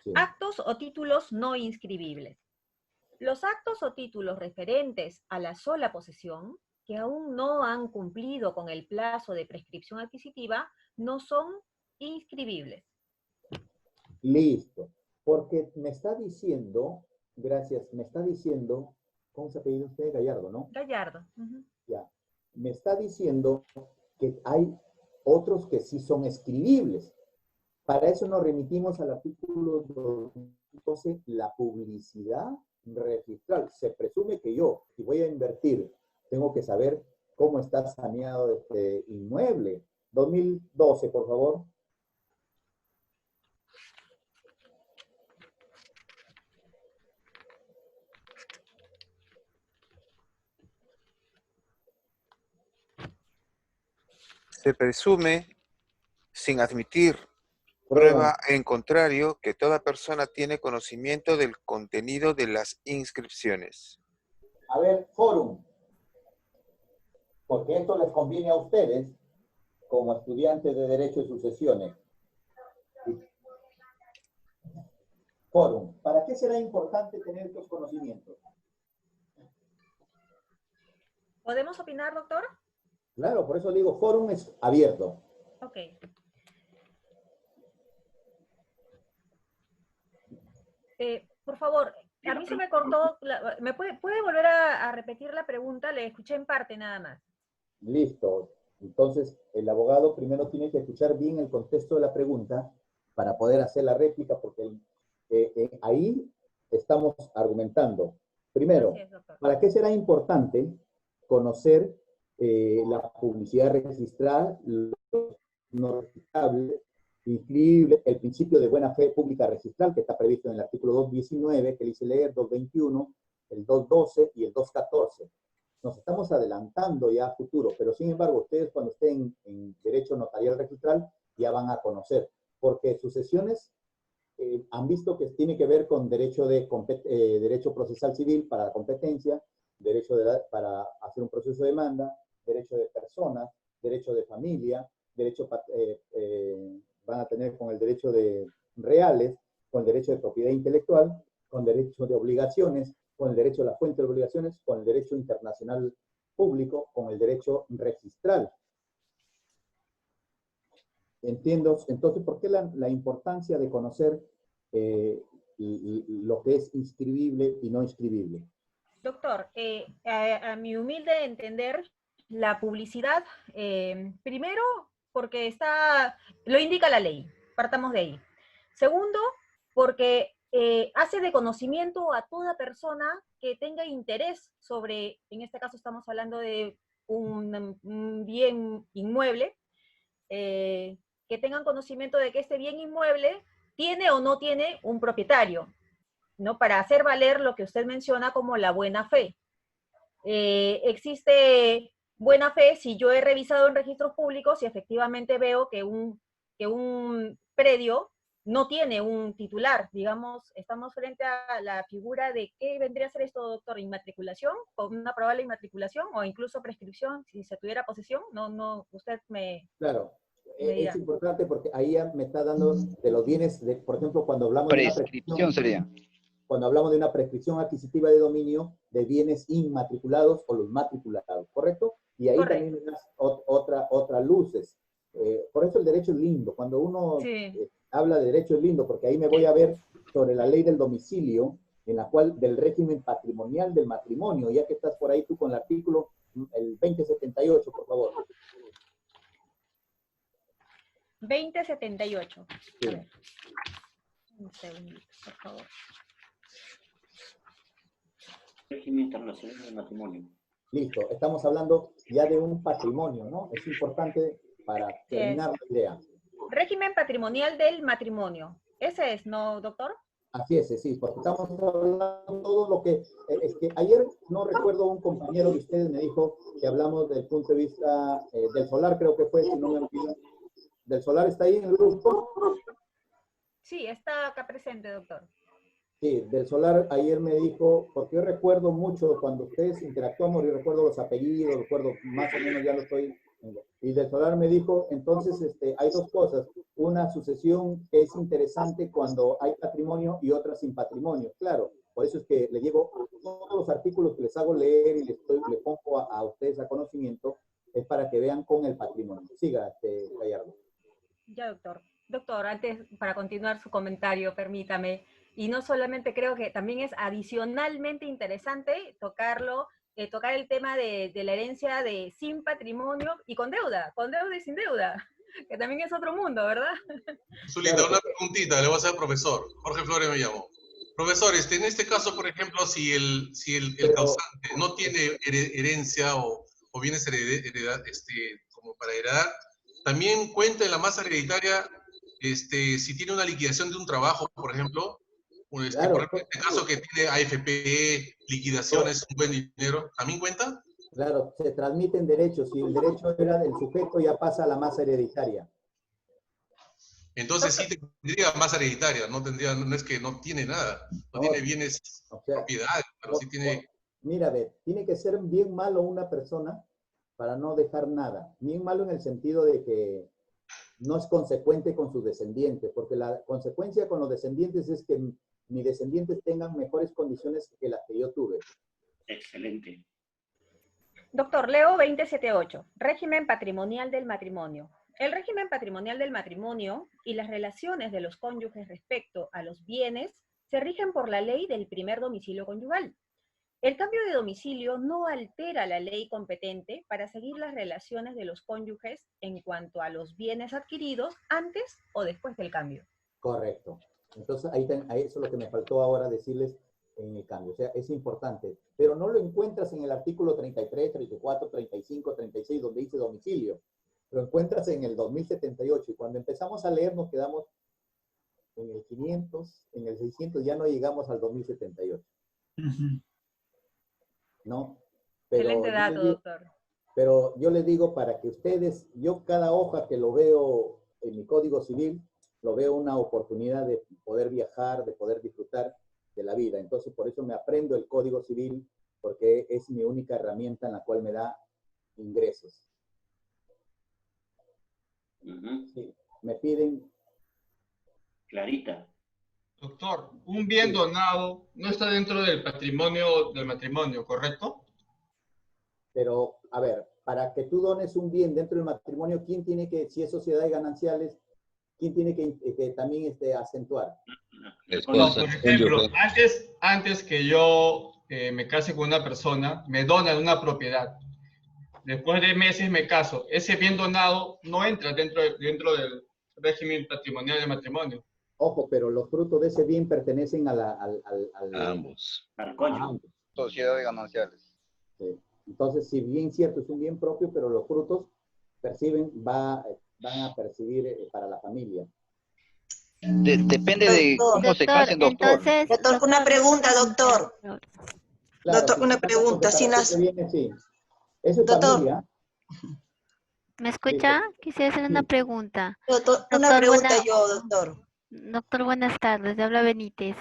Sí. Actos o títulos no inscribibles. Los actos o títulos referentes a la sola posesión, que aún no han cumplido con el plazo de prescripción adquisitiva, no son inscribibles. Listo. Porque me está diciendo, gracias, me está diciendo, ¿cómo se apellida usted? Gallardo, ¿no? Gallardo. Ya. Me está diciendo que hay otros que sí son escribibles. Para eso nos remitimos al artículo 12, la publicidad registral. Se presume que yo, si voy a invertir, tengo que saber cómo está saneado este inmueble. 2012, por favor. Se presume, sin admitir prueba en contrario, que toda persona tiene conocimiento del contenido de las inscripciones. A ver, fórum, porque esto les conviene a ustedes como estudiantes de Derecho y Sucesiones. Fórum, ¿para qué será importante tener estos conocimientos? ¿Podemos opinar, doctor? Claro, por eso digo, fórum es abierto. Ok. Por favor, a mí se me cortó, ¿me puede volver a repetir la pregunta? Le escuché en parte nada más. Listo. Entonces, el abogado primero tiene que escuchar bien el contexto de la pregunta para poder hacer la réplica, porque ahí estamos argumentando. Primero, ¿para qué será importante conocer la publicidad registrada, no registrable, inscribible, el principio de buena fe pública registral, que está previsto en el artículo 219, que dice leer 221, el 212 y el 214. Nos estamos adelantando ya a futuro, pero sin embargo, ustedes cuando estén en derecho notarial registral ya van a conocer, porque sucesiones han visto que tiene que ver con derecho procesal civil para la competencia, derecho para hacer un proceso de demanda, derecho de personas, derecho de familia, derecho van a tener con el derecho de reales, con el derecho de propiedad intelectual, con derecho de obligaciones, con el derecho a la fuente de obligaciones, con el derecho internacional público, con el derecho registral. Entiendo, entonces, ¿por qué la importancia de conocer lo que es inscribible y no inscribible? Doctor, a mi humilde entender, la publicidad, primero, porque lo indica la ley, partamos de ahí. Segundo, porque hace de conocimiento a toda persona que tenga interés sobre, en este caso estamos hablando de un bien inmueble, que tengan conocimiento de que este bien inmueble tiene o no tiene un propietario, ¿no? Para hacer valer lo que usted menciona como la buena fe. Existe buena fe si yo he revisado en registros públicos y efectivamente veo que un predio no tiene un titular. Digamos, estamos frente a la figura de ¿qué vendría a ser esto, doctor? ¿Inmatriculación? ¿Con una probable inmatriculación? ¿O incluso prescripción si se tuviera posesión? No, usted me... Claro. Es importante porque ahí ya me está dando de los bienes, por ejemplo, cuando hablamos de una prescripción sería. Cuando hablamos de una prescripción adquisitiva de dominio de bienes inmatriculados o los matriculados, ¿correcto? Y ahí también hay otra luces. Por eso el derecho es lindo. Cuando uno habla de derecho es lindo, porque ahí me voy a ver sobre la ley del domicilio, en la cual del régimen patrimonial del matrimonio, ya que estás por ahí tú con el artículo, el 2078, por favor. 2078. Sí. A ver. Un segundito, por favor. Régimen internacional del matrimonio. Listo, estamos hablando ya de un patrimonio, ¿no? Es importante para terminar la idea. Régimen patrimonial del matrimonio. Ese es, ¿no, doctor? Así es, sí, porque estamos hablando de todo lo que... Es que ayer, no recuerdo, un compañero de ustedes me dijo que hablamos del punto de vista del solar, creo que fue, si no me olvido. ¿Del solar está ahí en el grupo? Sí, está acá presente, doctor. Sí, del solar ayer me dijo, porque yo recuerdo mucho cuando ustedes interactuamos, yo recuerdo los apellidos, recuerdo más o menos, ya lo estoy... Y del solar me dijo, entonces hay dos cosas, una sucesión que es interesante cuando hay patrimonio y otra sin patrimonio, claro, por eso es que le llevo todos los artículos que les hago leer y le pongo a ustedes a conocimiento, es para que vean con el patrimonio. Siga, Gallardo. Ya, doctor. Doctor, antes, para continuar su comentario, permítame, y no solamente creo que también es adicionalmente interesante tocar el tema de la herencia de sin patrimonio y con deuda y sin deuda. que también es otro mundo, ¿verdad? Zulita, una preguntita, le voy a hacer al profesor. Jorge Flores me llamó. Profesor, en este caso, por ejemplo, si el causante no tiene herencia o bienes como para heredar, también cuenta en la masa hereditaria si tiene una liquidación de un trabajo, por ejemplo. Por ejemplo, en este caso que tiene AFP, liquidaciones, un buen dinero, ¿también cuenta? Claro, se transmiten derechos. Si el derecho era del sujeto, ya pasa a la masa hereditaria. Entonces sí tendría masa hereditaria, no es que no tiene nada, no tiene bienes, propiedades, pero sí tiene... Mira, a ver, tiene que ser bien malo una persona para no dejar nada. Bien malo en el sentido de que no es consecuente con sus descendientes, porque la consecuencia con los descendientes es que mis descendientes tengan mejores condiciones que las que yo tuve. Excelente. Doctor, leo 2078, régimen patrimonial del matrimonio. El régimen patrimonial del matrimonio y las relaciones de los cónyuges respecto a los bienes se rigen por la ley del primer domicilio conyugal. El cambio de domicilio no altera la ley competente para seguir las relaciones de los cónyuges en cuanto a los bienes adquiridos antes o después del cambio. Correcto. Entonces, ahí eso es lo que me faltó ahora decirles en el cambio. O sea, es importante. Pero no lo encuentras en el artículo 33, 34, 35, 36, donde dice domicilio. Lo encuentras en el 2078. Y cuando empezamos a leer, nos quedamos en el 500, en el 600, ya no llegamos al 2078. ¿No? Pero excelente dato, doctor. Pero yo les digo para que ustedes, yo cada hoja que lo veo en mi Código Civil, lo veo una oportunidad de poder viajar, de poder disfrutar de la vida. Entonces, por eso me aprendo el Código Civil, porque es mi única herramienta en la cual me da ingresos. Sí, me piden... Clarita. Doctor, un bien donado no está dentro del patrimonio del matrimonio, ¿correcto? Pero, a ver, para que tú dones un bien dentro del matrimonio, ¿quién tiene que, si es sociedades gananciales, quién tiene que también acentuar? No, por ejemplo, antes que yo me case con una persona, me donan una propiedad. Después de meses me caso. Ese bien donado no entra dentro del régimen patrimonial del matrimonio. Ojo, pero los frutos de ese bien pertenecen a ambos. Al cónyuge. Sociedades gananciales. Sí. Entonces, si bien cierto, es un bien propio, pero los frutos van a percibir para la familia. Depende de cómo se casen, doctor. Entonces, doctor, una pregunta, doctor. Claro, doctor, una pregunta. Sí. Eso es doctor. Familia. ¿Me escucha? Quisiera hacer una pregunta. Doctor, una pregunta doctor. Doctor, buenas tardes. Habla Benítez.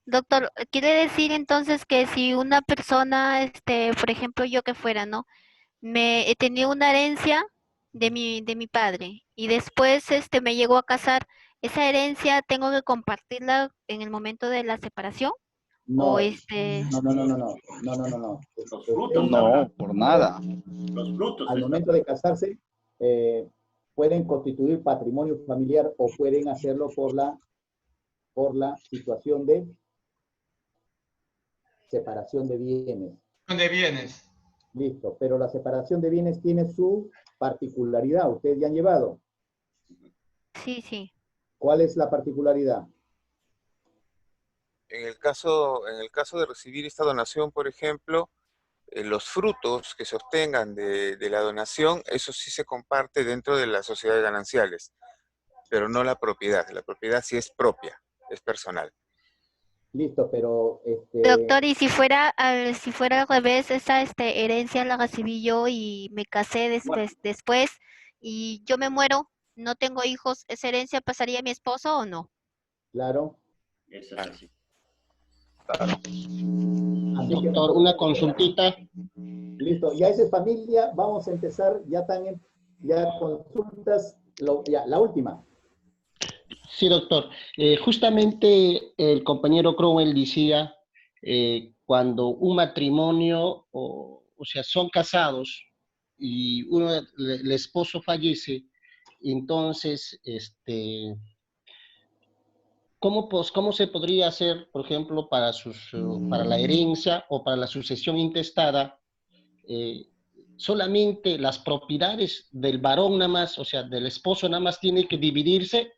Doctor, ¿quiere decir entonces que si una persona, por ejemplo, yo que fuera, ¿no? Me tenía una herencia de mi padre y después me llegó a casar, ¿esa herencia tengo que compartirla en el momento de la separación? No, ¿O no. Los frutos, no, por nada. Los frutos. Al momento de casarse, pueden constituir patrimonio familiar o pueden hacerlo por la situación de separación de bienes. De bienes. Listo, pero la separación de bienes tiene su particularidad. ¿Ustedes ya han llevado? Sí. ¿Cuál es la particularidad? En el caso de recibir esta donación, por ejemplo, los frutos que se obtengan de la donación, eso sí se comparte dentro de las sociedades gananciales, pero no la propiedad. La propiedad sí es propia, es personal. Listo, pero... Doctor, y si fuera al revés, esa herencia la recibí yo y me casé después y yo me muero, no tengo hijos, ¿esa herencia pasaría a mi esposo o no? Claro. Eso es así. Claro. Doctor, una consultita. Listo, ya esa es familia, vamos a empezar, ya consultas, la última. Sí, doctor. Justamente el compañero Cromwell decía, cuando un matrimonio, o sea, son casados y el esposo fallece, entonces, ¿cómo se podría hacer, por ejemplo, para la herencia o para la sucesión intestada, solamente las propiedades del varón nada más, o sea, del esposo nada más tiene que dividirse,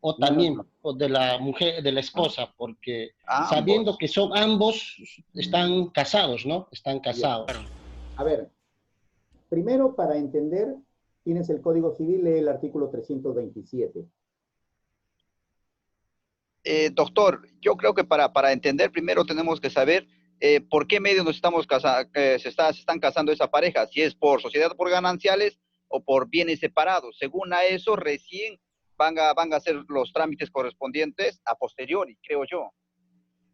o también o de la mujer, de la esposa, porque sabiendo que son ambos, están casados, ¿no? Están casados. A ver, primero para entender, tienes el Código Civil, lee el artículo 327. Doctor, yo creo que para entender primero tenemos que saber por qué medio se están casando esa pareja, si es por sociedad por gananciales o por bienes separados. Según a eso, recién van a hacer los trámites correspondientes a posteriori, creo yo.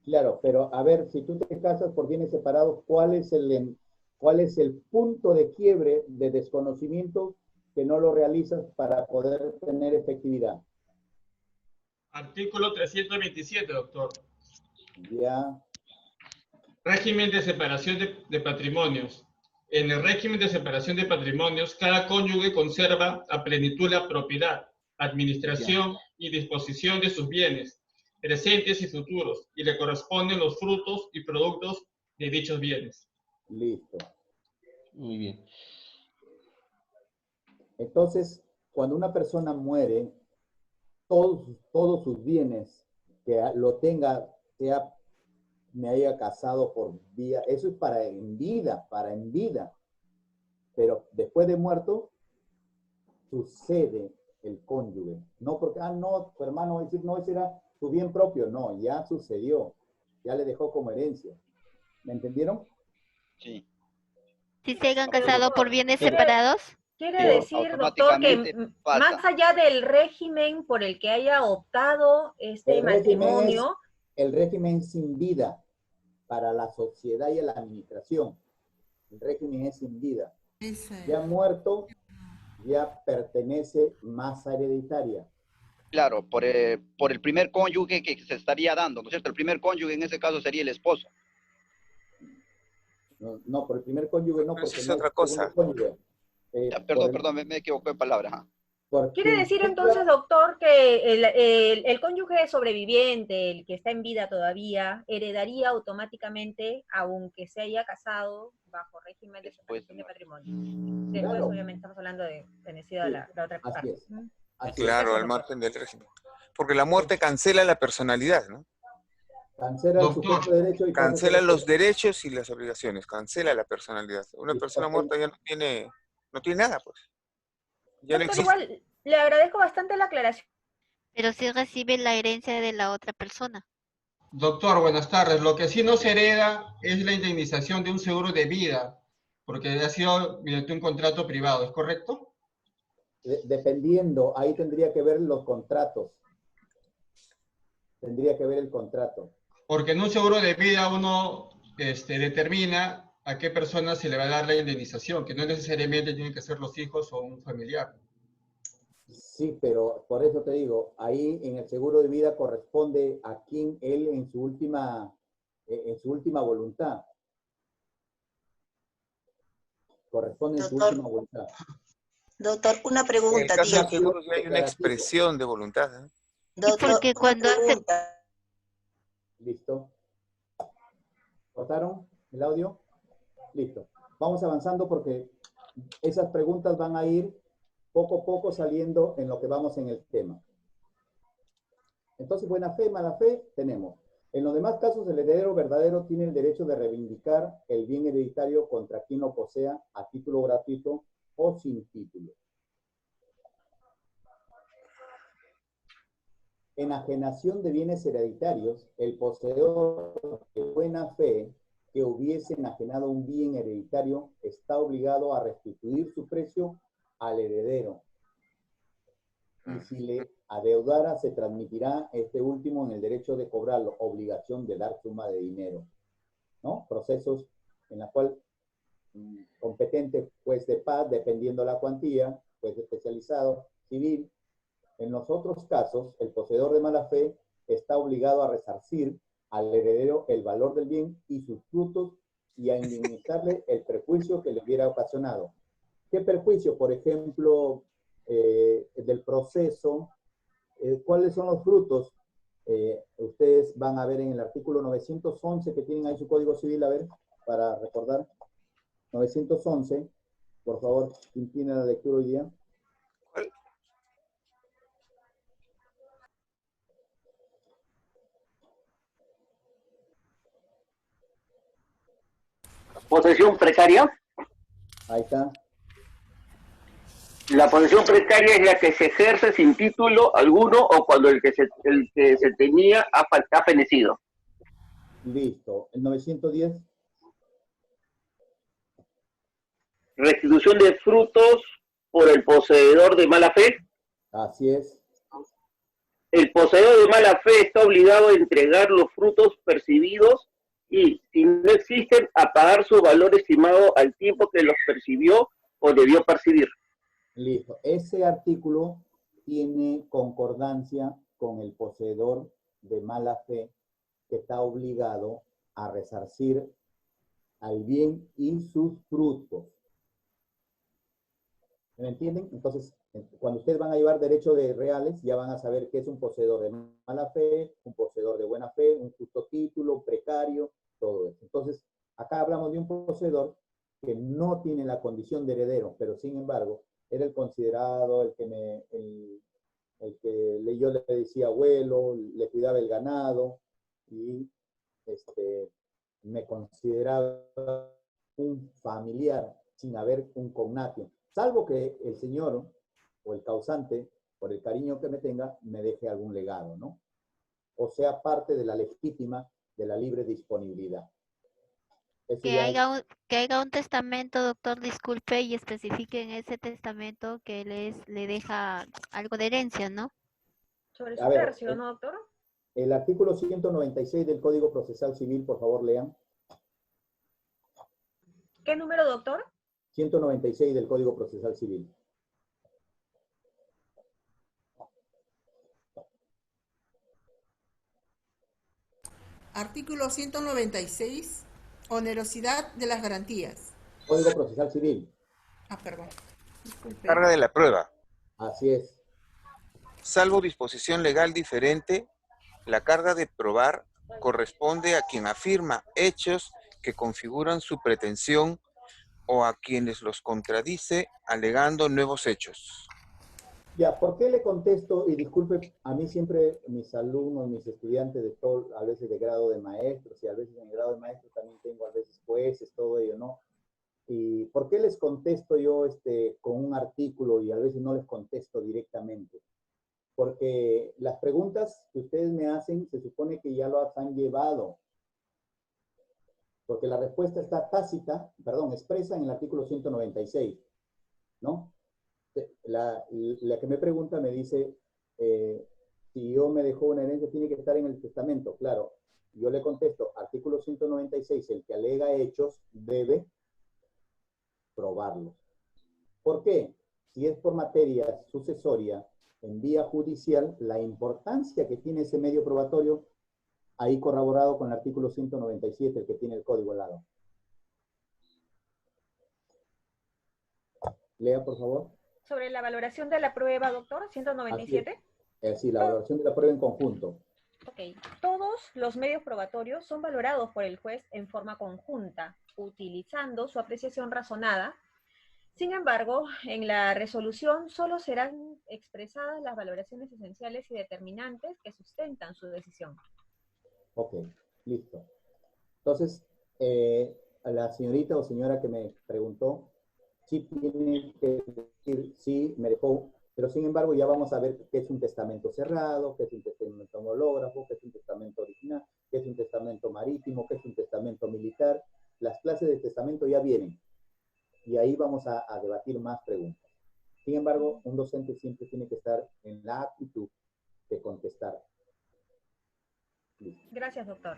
Claro, pero a ver, si tú te casas por bienes separados, ¿cuál es el punto de quiebre de desconocimiento que no lo realizas para poder tener efectividad? Artículo 327, doctor. Ya. Régimen de separación de patrimonios. En el régimen de separación de patrimonios, cada cónyuge conserva a plenitud la propiedad, administración y disposición de sus bienes, presentes y futuros, y le corresponden los frutos y productos de dichos bienes. Listo. Muy bien. Entonces, cuando una persona muere, todos sus bienes, que lo tenga, me haya casado por vía, eso es para en vida, pero después de muerto, sucede el cónyuge, no porque, no, tu hermano va a decir, no, ese era su bien propio, no, ya sucedió, ya le dejó como herencia, ¿me entendieron? Sí. Si se hayan casado por bienes separados. Quiere decir, doctor, que más allá del régimen por el que haya optado este matrimonio... El régimen sin vida para la sociedad y la administración. El régimen es sin vida. Ya muerto, ya pertenece masa hereditaria. Claro, por el primer cónyuge que se estaría dando, ¿no es cierto? El primer cónyuge en ese caso sería el esposo. No, por el primer cónyuge no, porque es no otra cosa. Perdón, me equivoqué de palabra. Quiere decir entonces, doctor, que el cónyuge sobreviviente, el que está en vida todavía, heredaría automáticamente, aunque se haya casado bajo régimen de separación de patrimonio. Después, claro, obviamente, estamos hablando de bendecida la otra parte. Claro, al margen del régimen. Porque la muerte cancela la personalidad, ¿no? Cancela el supuesto derecho y cancela los derechos y las obligaciones, cancela la personalidad. Una persona muerta ya no tiene nada, pues. Ya no Doctor, existe. igual le agradezco bastante la aclaración. Pero sí recibe la herencia de la otra persona. Doctor, buenas tardes. Lo que sí no se hereda es la indemnización de un seguro de vida, porque ha sido mediante un contrato privado, ¿es correcto? Dependiendo, ahí tendría que ver los contratos. Tendría que ver el contrato. Porque en un seguro de vida uno determina a qué persona se le va a dar la indemnización, que no necesariamente tienen que ser los hijos o un familiar. Sí, pero por eso te digo, ahí en el seguro de vida corresponde a quien él en su última voluntad. Corresponde en su última voluntad. Doctor, una pregunta, En el caso tío. del seguro sí hay una expresión de voluntad, ¿eh? Doctor, porque cuando ¿Listo? ¿Cortaron el audio? Listo. Vamos avanzando porque esas preguntas van a ir poco a poco saliendo en lo que vamos en el tema. Entonces, buena fe, mala fe, tenemos. En los demás casos, el heredero verdadero tiene el derecho de reivindicar el bien hereditario contra quien lo posea a título gratuito o sin título. Enajenación de bienes hereditarios, el poseedor de buena fe que hubiese enajenado un bien hereditario está obligado a restituir su precio al heredero. Y si le adeudara, se transmitirá este último en el derecho de cobrarlo, obligación de dar suma de dinero, ¿no? Procesos en la cual competente juez de paz, dependiendo la cuantía, juez especializado, civil. En los otros casos, el poseedor de mala fe está obligado a resarcir al heredero el valor del bien y sus frutos y a indemnizarle el perjuicio que le hubiera ocasionado. ¿Qué perjuicio? Por ejemplo, del proceso. ¿Cuáles son los frutos? Ustedes van a ver en el artículo 911 que tienen ahí su Código Civil, a ver, para recordar. 911 Por favor, ¿quién tiene la lectura hoy día? Posesión precaria. Ahí está. La posesión precaria es la que se ejerce sin título alguno o cuando el que se tenía ha fenecido. Listo. El 910. Restitución de frutos por el poseedor de mala fe. Así es. El poseedor de mala fe está obligado a entregar los frutos percibidos y, si no existen, a pagar su valor estimado al tiempo que los percibió o debió percibir. Listo. Ese artículo tiene concordancia con el poseedor de mala fe que está obligado a resarcir al bien y sus frutos. ¿Me entienden? Entonces, cuando ustedes van a llevar derecho de reales, ya van a saber qué es un poseedor de mala fe, un poseedor de buena fe, un justo título, un precario, todo eso. Entonces, acá hablamos de un poseedor que no tiene la condición de heredero, pero sin embargo, era el considerado, el que yo le decía abuelo, le cuidaba el ganado y me consideraba un familiar sin haber un cognatio. Salvo que el señor o el causante, por el cariño que me tenga, me deje algún legado, ¿no? O sea, parte de la legítima, de la libre disponibilidad. Que haya un testamento, doctor, disculpe, y especifique en ese testamento que le deja algo de herencia, ¿no? Sobre su tercio, ¿no, doctor? El artículo 196 del Código Procesal Civil, por favor, lean. ¿Qué número, doctor? 196 del Código Procesal Civil. Artículo 196, onerosidad de las garantías. Código Procesal Civil. Perdón. Disculpe. Carga de la prueba. Así es. Salvo disposición legal diferente, la carga de probar corresponde a quien afirma hechos que configuran su pretensión o a quienes los contradice alegando nuevos hechos. Ya, ¿por qué le contesto? Y disculpe, a mí siempre mis alumnos, mis estudiantes de todo, a veces de grado de maestros, y a veces en el grado de maestros también tengo a veces jueces, todo ello, ¿no? ¿Y por qué les contesto yo con un artículo y a veces no les contesto directamente? Porque las preguntas que ustedes me hacen se supone que ya las han llevado. Porque la respuesta está tácita, expresa en el artículo 196, ¿no? La que me pregunta me dice, si yo me dejó una herencia, tiene que estar en el testamento. Claro, yo le contesto, artículo 196, el que alega hechos debe probarlos. ¿Por qué? Si es por materia sucesoria en vía judicial, la importancia que tiene ese medio probatorio, ahí corroborado con el artículo 197, el que tiene el código al lado. Lea, por favor. Sobre la valoración de la prueba, doctor, 197. Sí, la valoración de la prueba en conjunto. Ok. Todos los medios probatorios son valorados por el juez en forma conjunta, utilizando su apreciación razonada. Sin embargo, en la resolución solo serán expresadas las valoraciones esenciales y determinantes que sustentan su decisión. Ok, listo. Entonces, a la señorita o señora que me preguntó, sí tiene que decir, sí, me dejó, pero sin embargo ya vamos a ver qué es un testamento cerrado, qué es un testamento homológrafo, qué es un testamento original, qué es un testamento marítimo, qué es un testamento militar. Las clases de testamento ya vienen y ahí vamos a debatir más preguntas. Sin embargo, un docente siempre tiene que estar en la actitud de contestar. Listo. Gracias, doctor.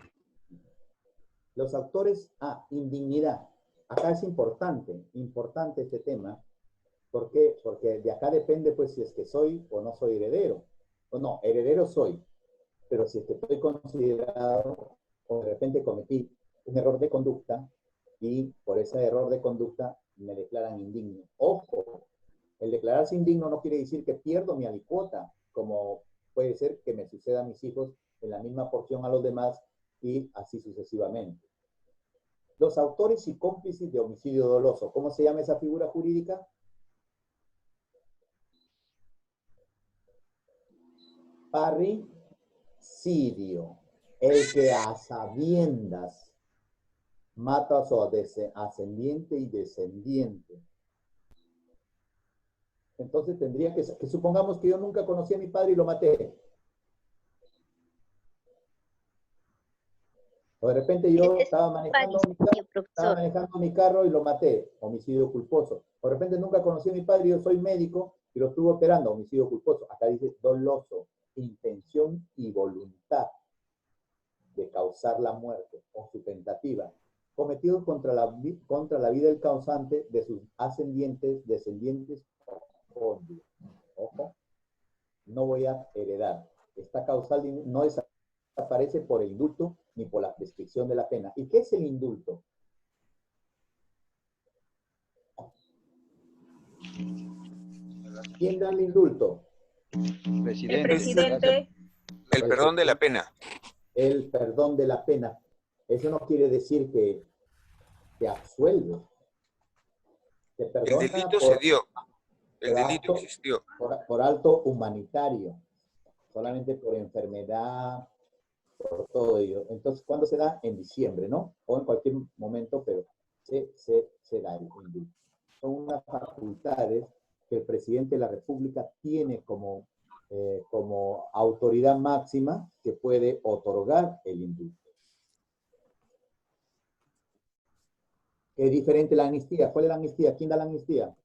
Los autores, indignidad. Acá es importante este tema. ¿Por qué? Porque de acá depende, pues, si es que soy o no soy heredero. O no, heredero soy. Pero si es que estoy considerado, o de repente cometí un error de conducta, y por ese error de conducta me declaran indigno. Ojo, el declararse indigno no quiere decir que pierdo mi alicuota, como puede ser que me suceda a mis hijos en la misma porción a los demás, y así sucesivamente. Los autores y cómplices de homicidio doloso. ¿Cómo se llama esa figura jurídica? Parricidio. El que a sabiendas mata a su ascendiente y descendiente. Entonces tendría que supongamos que yo nunca conocí a mi padre y lo maté. O de repente yo estaba manejando mi carro y lo maté, homicidio culposo. O de repente nunca conocí a mi padre y yo soy médico y lo estuve operando, homicidio culposo. Acá dice doloso, intención y voluntad de causar la muerte o su tentativa, cometido contra la vida del causante, de sus ascendientes, descendientes o cónyuges. Ojo, no voy a heredar. Esta causal no desaparece por el indulto ni por la prescripción de la pena. ¿Y qué es el indulto? ¿Quién da el indulto? El presidente. El perdón de la pena. El perdón de la pena. Eso no quiere decir que te absuelve. Te perdona El delito se dio. El delito acto, existió. Por acto humanitario. Solamente por enfermedad, por todo ello. Entonces, ¿cuándo se da? En diciembre, ¿no? O en cualquier momento, pero se da el indulto. Son unas facultades que el presidente de la República tiene como autoridad máxima que puede otorgar el indulto. Es diferente la amnistía. ¿Cuál es la amnistía? ¿Quién da la amnistía?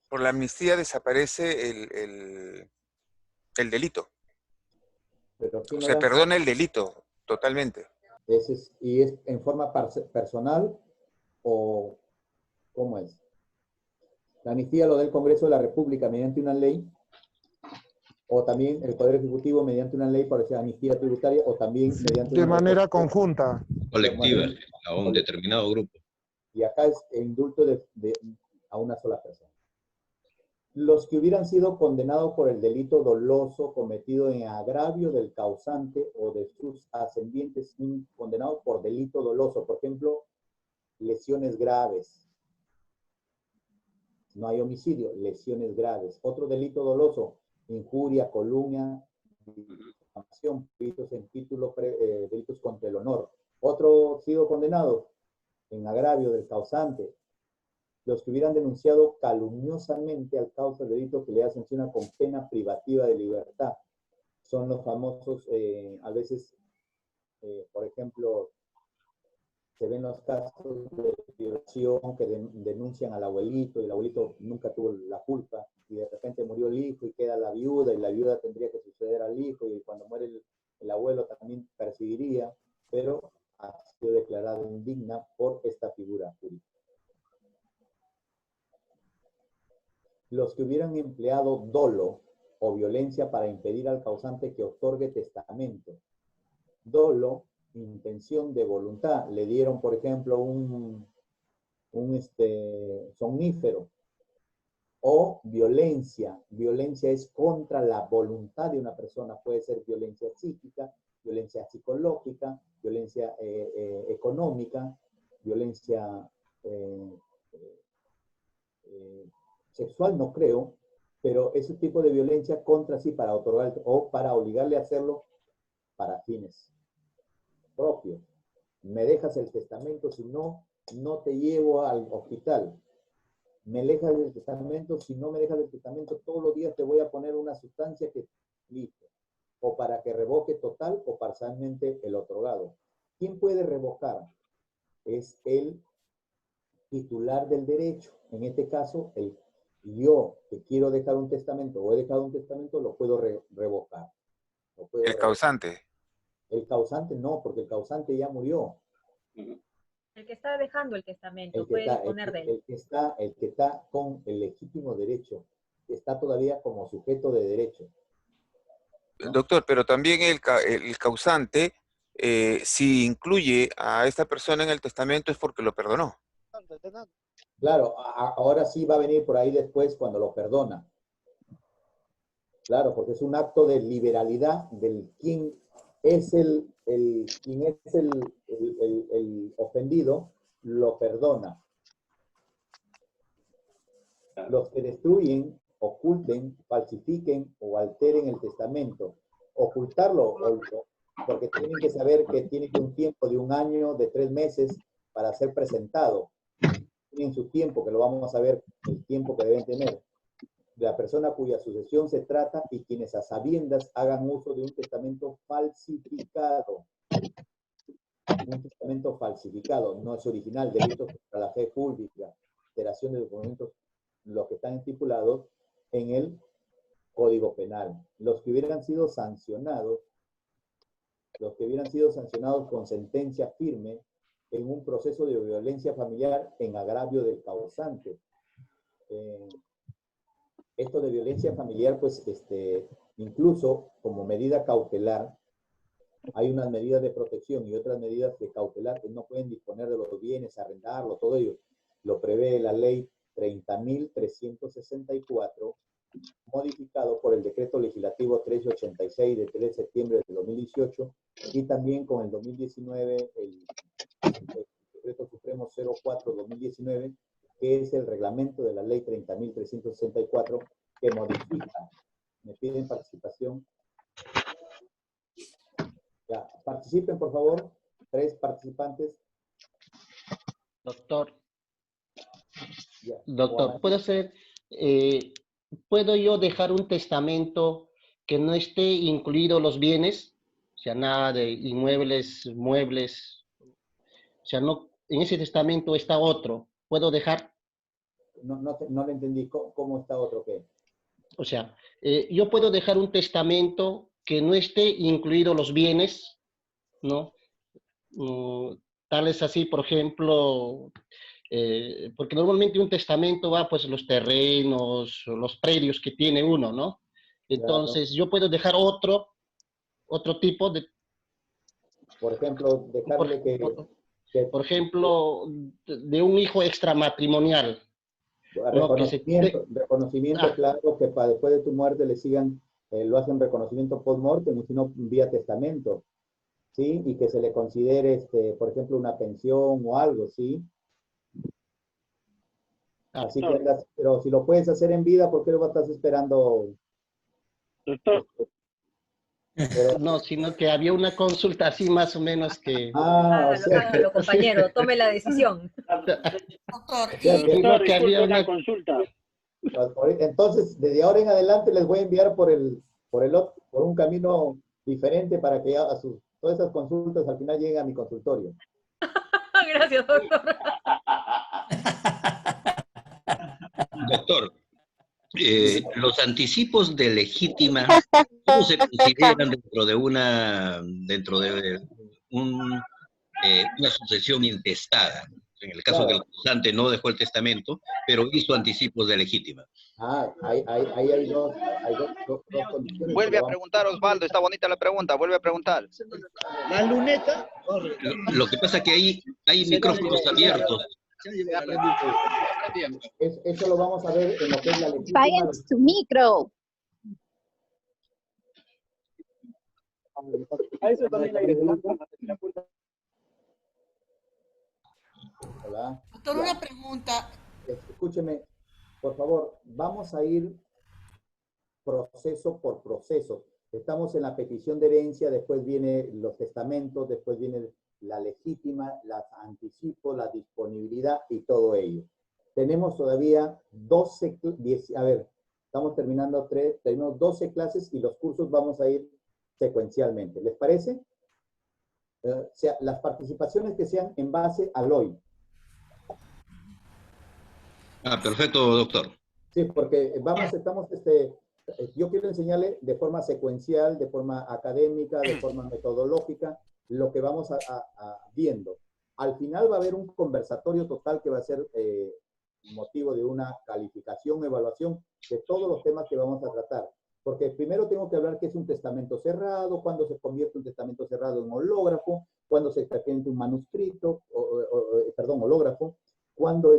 Por la amnistía desaparece el delito. Pero se perdona el delito totalmente. ¿Y es en forma personal o cómo es? La amnistía lo da el Congreso de la República mediante una ley, o también el Poder Ejecutivo mediante una ley para esa amnistía tributaria, o también mediante de manera conjunta. Colectiva, a un determinado grupo. Y acá es el indulto a una sola persona. Los que hubieran sido condenados por el delito doloso cometido en agravio del causante o de sus ascendientes, condenados por delito doloso, por ejemplo, lesiones graves. No hay homicidio, lesiones graves. Otro delito doloso, injuria, calumnia, difamación, delitos en título, delitos contra el honor. Otro sido condenado en agravio del causante. Los que hubieran denunciado calumniosamente al causa del delito que le da sanción con pena privativa de libertad. Son los famosos, a veces, por ejemplo, se ven los casos de violación que denuncian al abuelito y el abuelito nunca tuvo la culpa y de repente murió el hijo y queda la viuda y la viuda tendría que suceder al hijo y cuando muere el abuelo también perseguiría, pero ha sido declarada indigna por esta figura jurídica. Los que hubieran empleado dolo o violencia para impedir al causante que otorgue testamento. Dolo, intención de voluntad. Le dieron, por ejemplo, un somnífero. O violencia. Violencia es contra la voluntad de una persona. Puede ser violencia psíquica, violencia psicológica, violencia económica, violencia sexual no creo, pero ese tipo de violencia contra sí para otorgar o para obligarle a hacerlo para fines propios. Me dejas el testamento, si no, no te llevo al hospital. Me dejas el testamento, si no me dejas el testamento, todos los días te voy a poner una sustancia que listo. O para que revoque total o parcialmente el otorgado. ¿Quién puede revocar? Es el titular del derecho. En este caso, yo que quiero dejar un testamento o he dejado un testamento, lo puedo revocar. El causante. El causante no, porque el causante ya murió. El que está dejando el testamento puede disponer de él. El que está con el legítimo derecho, está todavía como sujeto de derecho. ¿No? Doctor, pero también el causante, si incluye a esta persona en el testamento es porque lo perdonó. Claro, ahora sí va a venir por ahí después cuando lo perdona. Claro, porque es un acto de liberalidad del quien quien es el ofendido, lo perdona. Los que destruyen, oculten, falsifiquen o alteren el testamento. Ocultarlo, porque tienen que saber que tiene un tiempo de 1 año, de 3 meses para ser presentado. Tienen su tiempo, que lo vamos a ver, el tiempo que deben tener. La persona cuya sucesión se trata y quienes a sabiendas hagan uso de un testamento falsificado. Un testamento falsificado, no es original, delito contra la fe pública, alteración de documentos, los que están estipulados en el Código Penal. Los que hubieran sido sancionados con sentencia firme en un proceso de violencia familiar en agravio del causante. Esto de violencia familiar, pues, incluso como medida cautelar, hay unas medidas de protección y otras medidas de cautelar que no pueden disponer de los bienes, arrendarlo, todo ello. Lo prevé la ley 30.364, modificado por el decreto legislativo 1386 de 3 de septiembre de 2018 y también con el 2019, el decreto supremo 04-2019, que es el reglamento de la ley 30.364 que modifica. Me piden participación. Ya, participen, por favor. 3 participantes. Doctor. Ya. Doctor, ¿puedo yo dejar un testamento que no esté incluido los bienes? O sea, nada de inmuebles, muebles. O sea, no, en ese testamento está otro. ¿Puedo dejar? No le entendí. ¿Cómo está otro qué? O sea, yo puedo dejar un testamento que no esté incluido los bienes, ¿no? Tales así, por ejemplo, porque normalmente un testamento va, pues, los terrenos, los predios que tiene uno, ¿no? Entonces, yo puedo dejar otro tipo de... Por ejemplo, dejarle por ejemplo, de un hijo extramatrimonial. Reconocimiento, claro, que para después de tu muerte le sigan, lo hacen reconocimiento post-mortem, sino vía testamento, ¿sí? Y que se le considere, por ejemplo, una pensión o algo, ¿sí? Así que, pero si lo puedes hacer en vida, ¿por qué lo estás esperando? Doctor. No, sino que había una consulta así más o menos que... Hágalo, compañero, tome la decisión. Doctor, que había una consulta. Entonces, desde ahora en adelante les voy a enviar por un camino diferente para que todas esas consultas al final lleguen a mi consultorio. Gracias, doctor. Doctor, los anticipos de legítima, ¿cómo se consideran dentro de una sucesión intestada? En el caso que el causante no dejó el testamento, pero hizo anticipos de legítima. Ahí hay dos condiciones. Vuelve a preguntar, Osvaldo, está bonita la pregunta, vuelve a preguntar. La luneta. Lo que pasa es que hay micrófonos abiertos. Eso lo vamos a ver en lo que es la legítima. Vayan su micro. A eso también Hola. Doctor, una pregunta. Escúcheme, por favor, vamos a ir proceso por proceso. Estamos en la petición de herencia, después vienen los testamentos, después viene la legítima, los anticipos, la disponibilidad y todo ello. Tenemos todavía 12, estamos terminando tenemos 12 clases y los cursos vamos a ir secuencialmente. ¿Les parece? O sea, las participaciones que sean en base al hoy. Perfecto, doctor. Sí, porque yo quiero enseñarle de forma secuencial, de forma académica, de forma metodológica, lo que vamos viendo. Al final va a haber un conversatorio total que va a ser motivo de una calificación, evaluación de todos los temas que vamos a tratar. Porque primero tengo que hablar qué es un testamento cerrado, cuándo se convierte un testamento cerrado en hológrafo, cuándo se presenta un manuscrito, hológrafo, cuándo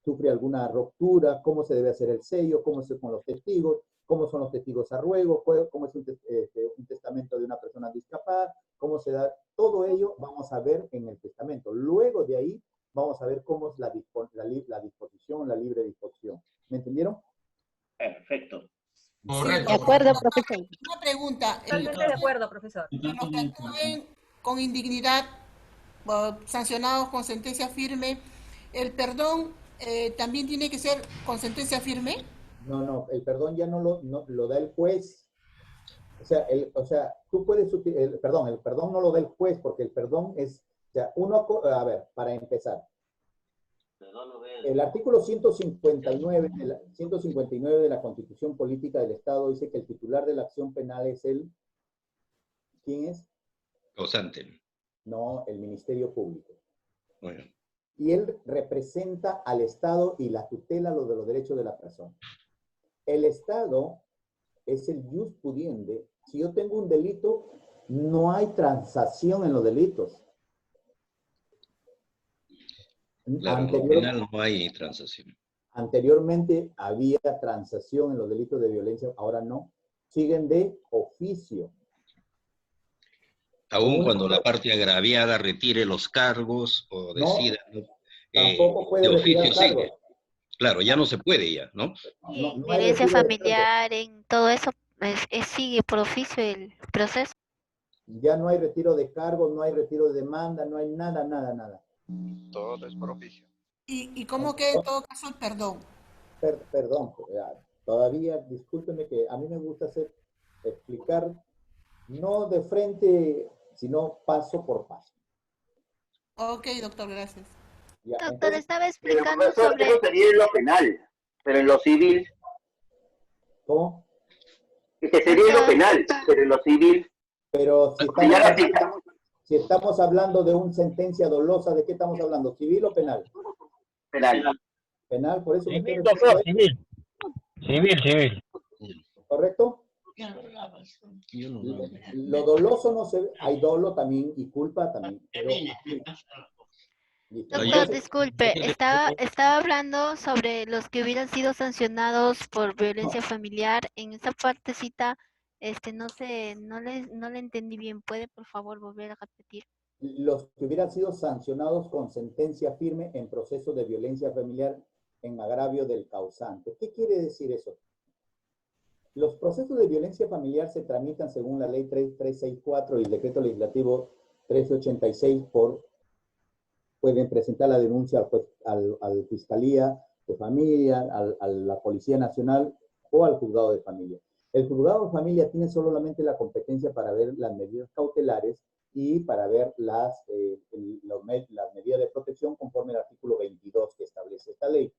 sufre alguna ruptura, cómo se debe hacer el sello, cómo se con los testigos, cómo son los testigos a ruego, cómo es un testamento de una persona discapada, cómo se da, todo ello vamos a ver en el testamento. Luego de ahí vamos a ver cómo es la disposición, la libre disposición. ¿Me entendieron? Perfecto. De acuerdo, profesor. Una pregunta. Totalmente de acuerdo, profesor. Los que actúen con indignidad, sancionados con sentencia firme, ¿el perdón también tiene que ser con sentencia firme? No, el perdón ya no lo da el juez. O sea, tú puedes, el perdón no lo da el juez, porque el perdón es, o sea, a ver, para empezar, el artículo 159 de la Constitución Política del Estado dice que el titular de la acción penal es ¿quién es? Causante. No, el Ministerio Público. Bueno. Y él representa al Estado y la tutela de los derechos de la persona. El Estado es el jus pudiende. Si yo tengo un delito, no hay transacción en los delitos. Claro, en lo penal no hay transacción. Anteriormente había transacción en los delitos de violencia, ahora no. Siguen de oficio. Aún cuando la parte agraviada retire los cargos o decida, tampoco puede de oficio retirar sigue. cargos. Claro, ya no se puede ya, ¿no? Y en violencia familiar, en todo eso, sigue por oficio el proceso. Ya no hay retiro de cargos, no hay retiro de demanda, no hay nada. Todo es por oficio. ¿Y cómo queda en todo caso el perdón? Perdón, todavía, discúlpeme que a mí me gusta explicar, no de frente, sino paso por paso. Ok, doctor, gracias. Ya, Doctor, entonces, estaba explicando Profesor, sobre... eso sería en lo penal, pero en lo civil. ¿Cómo? Que sería en lo penal, pero en lo civil. Pero si estamos hablando de una sentencia dolosa, ¿de qué estamos hablando? ¿Civil o penal? Penal. Penal, por eso Civil, doctor, civil. Civil. ¿Correcto? Lo doloso no se ve, hay dolo también y culpa también. Pero, Doctor, disculpe, estaba hablando sobre los que hubieran sido sancionados por violencia familiar. En esa partecita, no le entendí bien. ¿Puede, por favor, volver a repetir? los que hubieran sido sancionados con sentencia firme en proceso de violencia familiar en agravio del causante. ¿Qué quiere decir eso? Los procesos de violencia familiar se tramitan según la ley 3364 y el decreto legislativo 1386 pueden presentar la denuncia al Fiscalía de Familia, a la Policía Nacional o al Juzgado de Familia. El Juzgado de Familia tiene solamente la competencia para ver las medidas cautelares y para ver las medidas de protección conforme al artículo 22 que establece esta ley.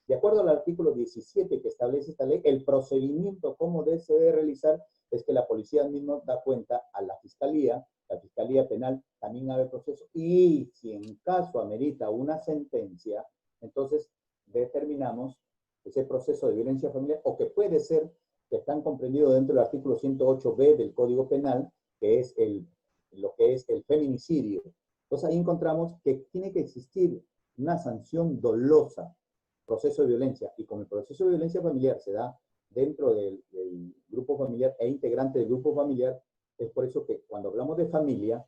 De acuerdo al artículo 17 que establece esta ley, el procedimiento como se debe realizar es que la policía misma da cuenta a la Fiscalía Penal también abre proceso, y si en caso amerita una sentencia, entonces determinamos ese proceso de violencia familiar, o que puede ser que están comprendidos dentro del artículo 108b del Código Penal, que es lo que es el feminicidio. Entonces ahí encontramos que tiene que existir una sanción dolosa, proceso de violencia, y como el proceso de violencia familiar se da dentro del grupo familiar e integrante del grupo familiar, es por eso que cuando hablamos de familia,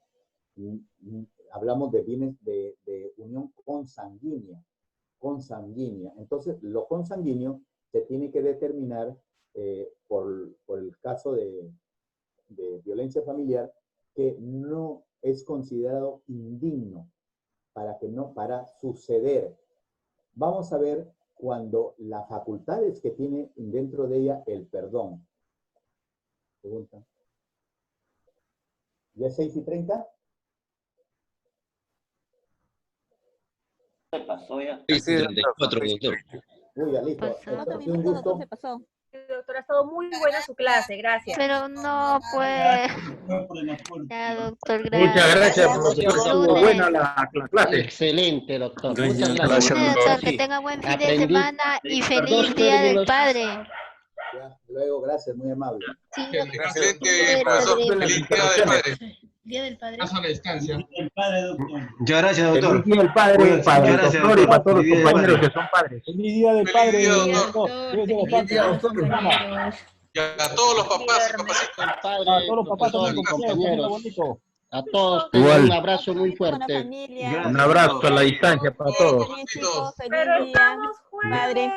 hablamos de bienes de unión consanguínea. Entonces, lo consanguíneo se tiene que determinar por el caso de violencia familiar, que no es considerado indigno para suceder. Vamos a ver cuando las facultades que tiene dentro de ella el perdón. Pregunta. ¿Ya es 6:30? Se pasó ya. 6:34, doctor. Uy, ya listo. Un gusto. Doctor, ha estado muy buena su clase, gracias. Pero no, pues... Ya, doctor, gracias. Muchas gracias, profesor. Estuvo buena la clase. Excelente, doctor. Gracias, Muchas gracias. Doctor, que tenga buen fin de semana y feliz Día del Padre. Ya, luego, gracias, muy amable. Sí, Excelente, profesor. Feliz Día del Padre. Día del Padre. Paso a la distancia. Muchas gracias, doctor. Feliz Día del Padre, Muchas gracias, doctor, y para todos los compañeros que son padres. Feliz día del padre. Feliz día, doctor. Feliz día, doctor. Y a todos los papás y papacitos. Padre, A todos los papás profesor también, y compañeros. compañeros. A todos, Igual. un abrazo muy fuerte. Un abrazo a la distancia para todos. Pero estamos jueves.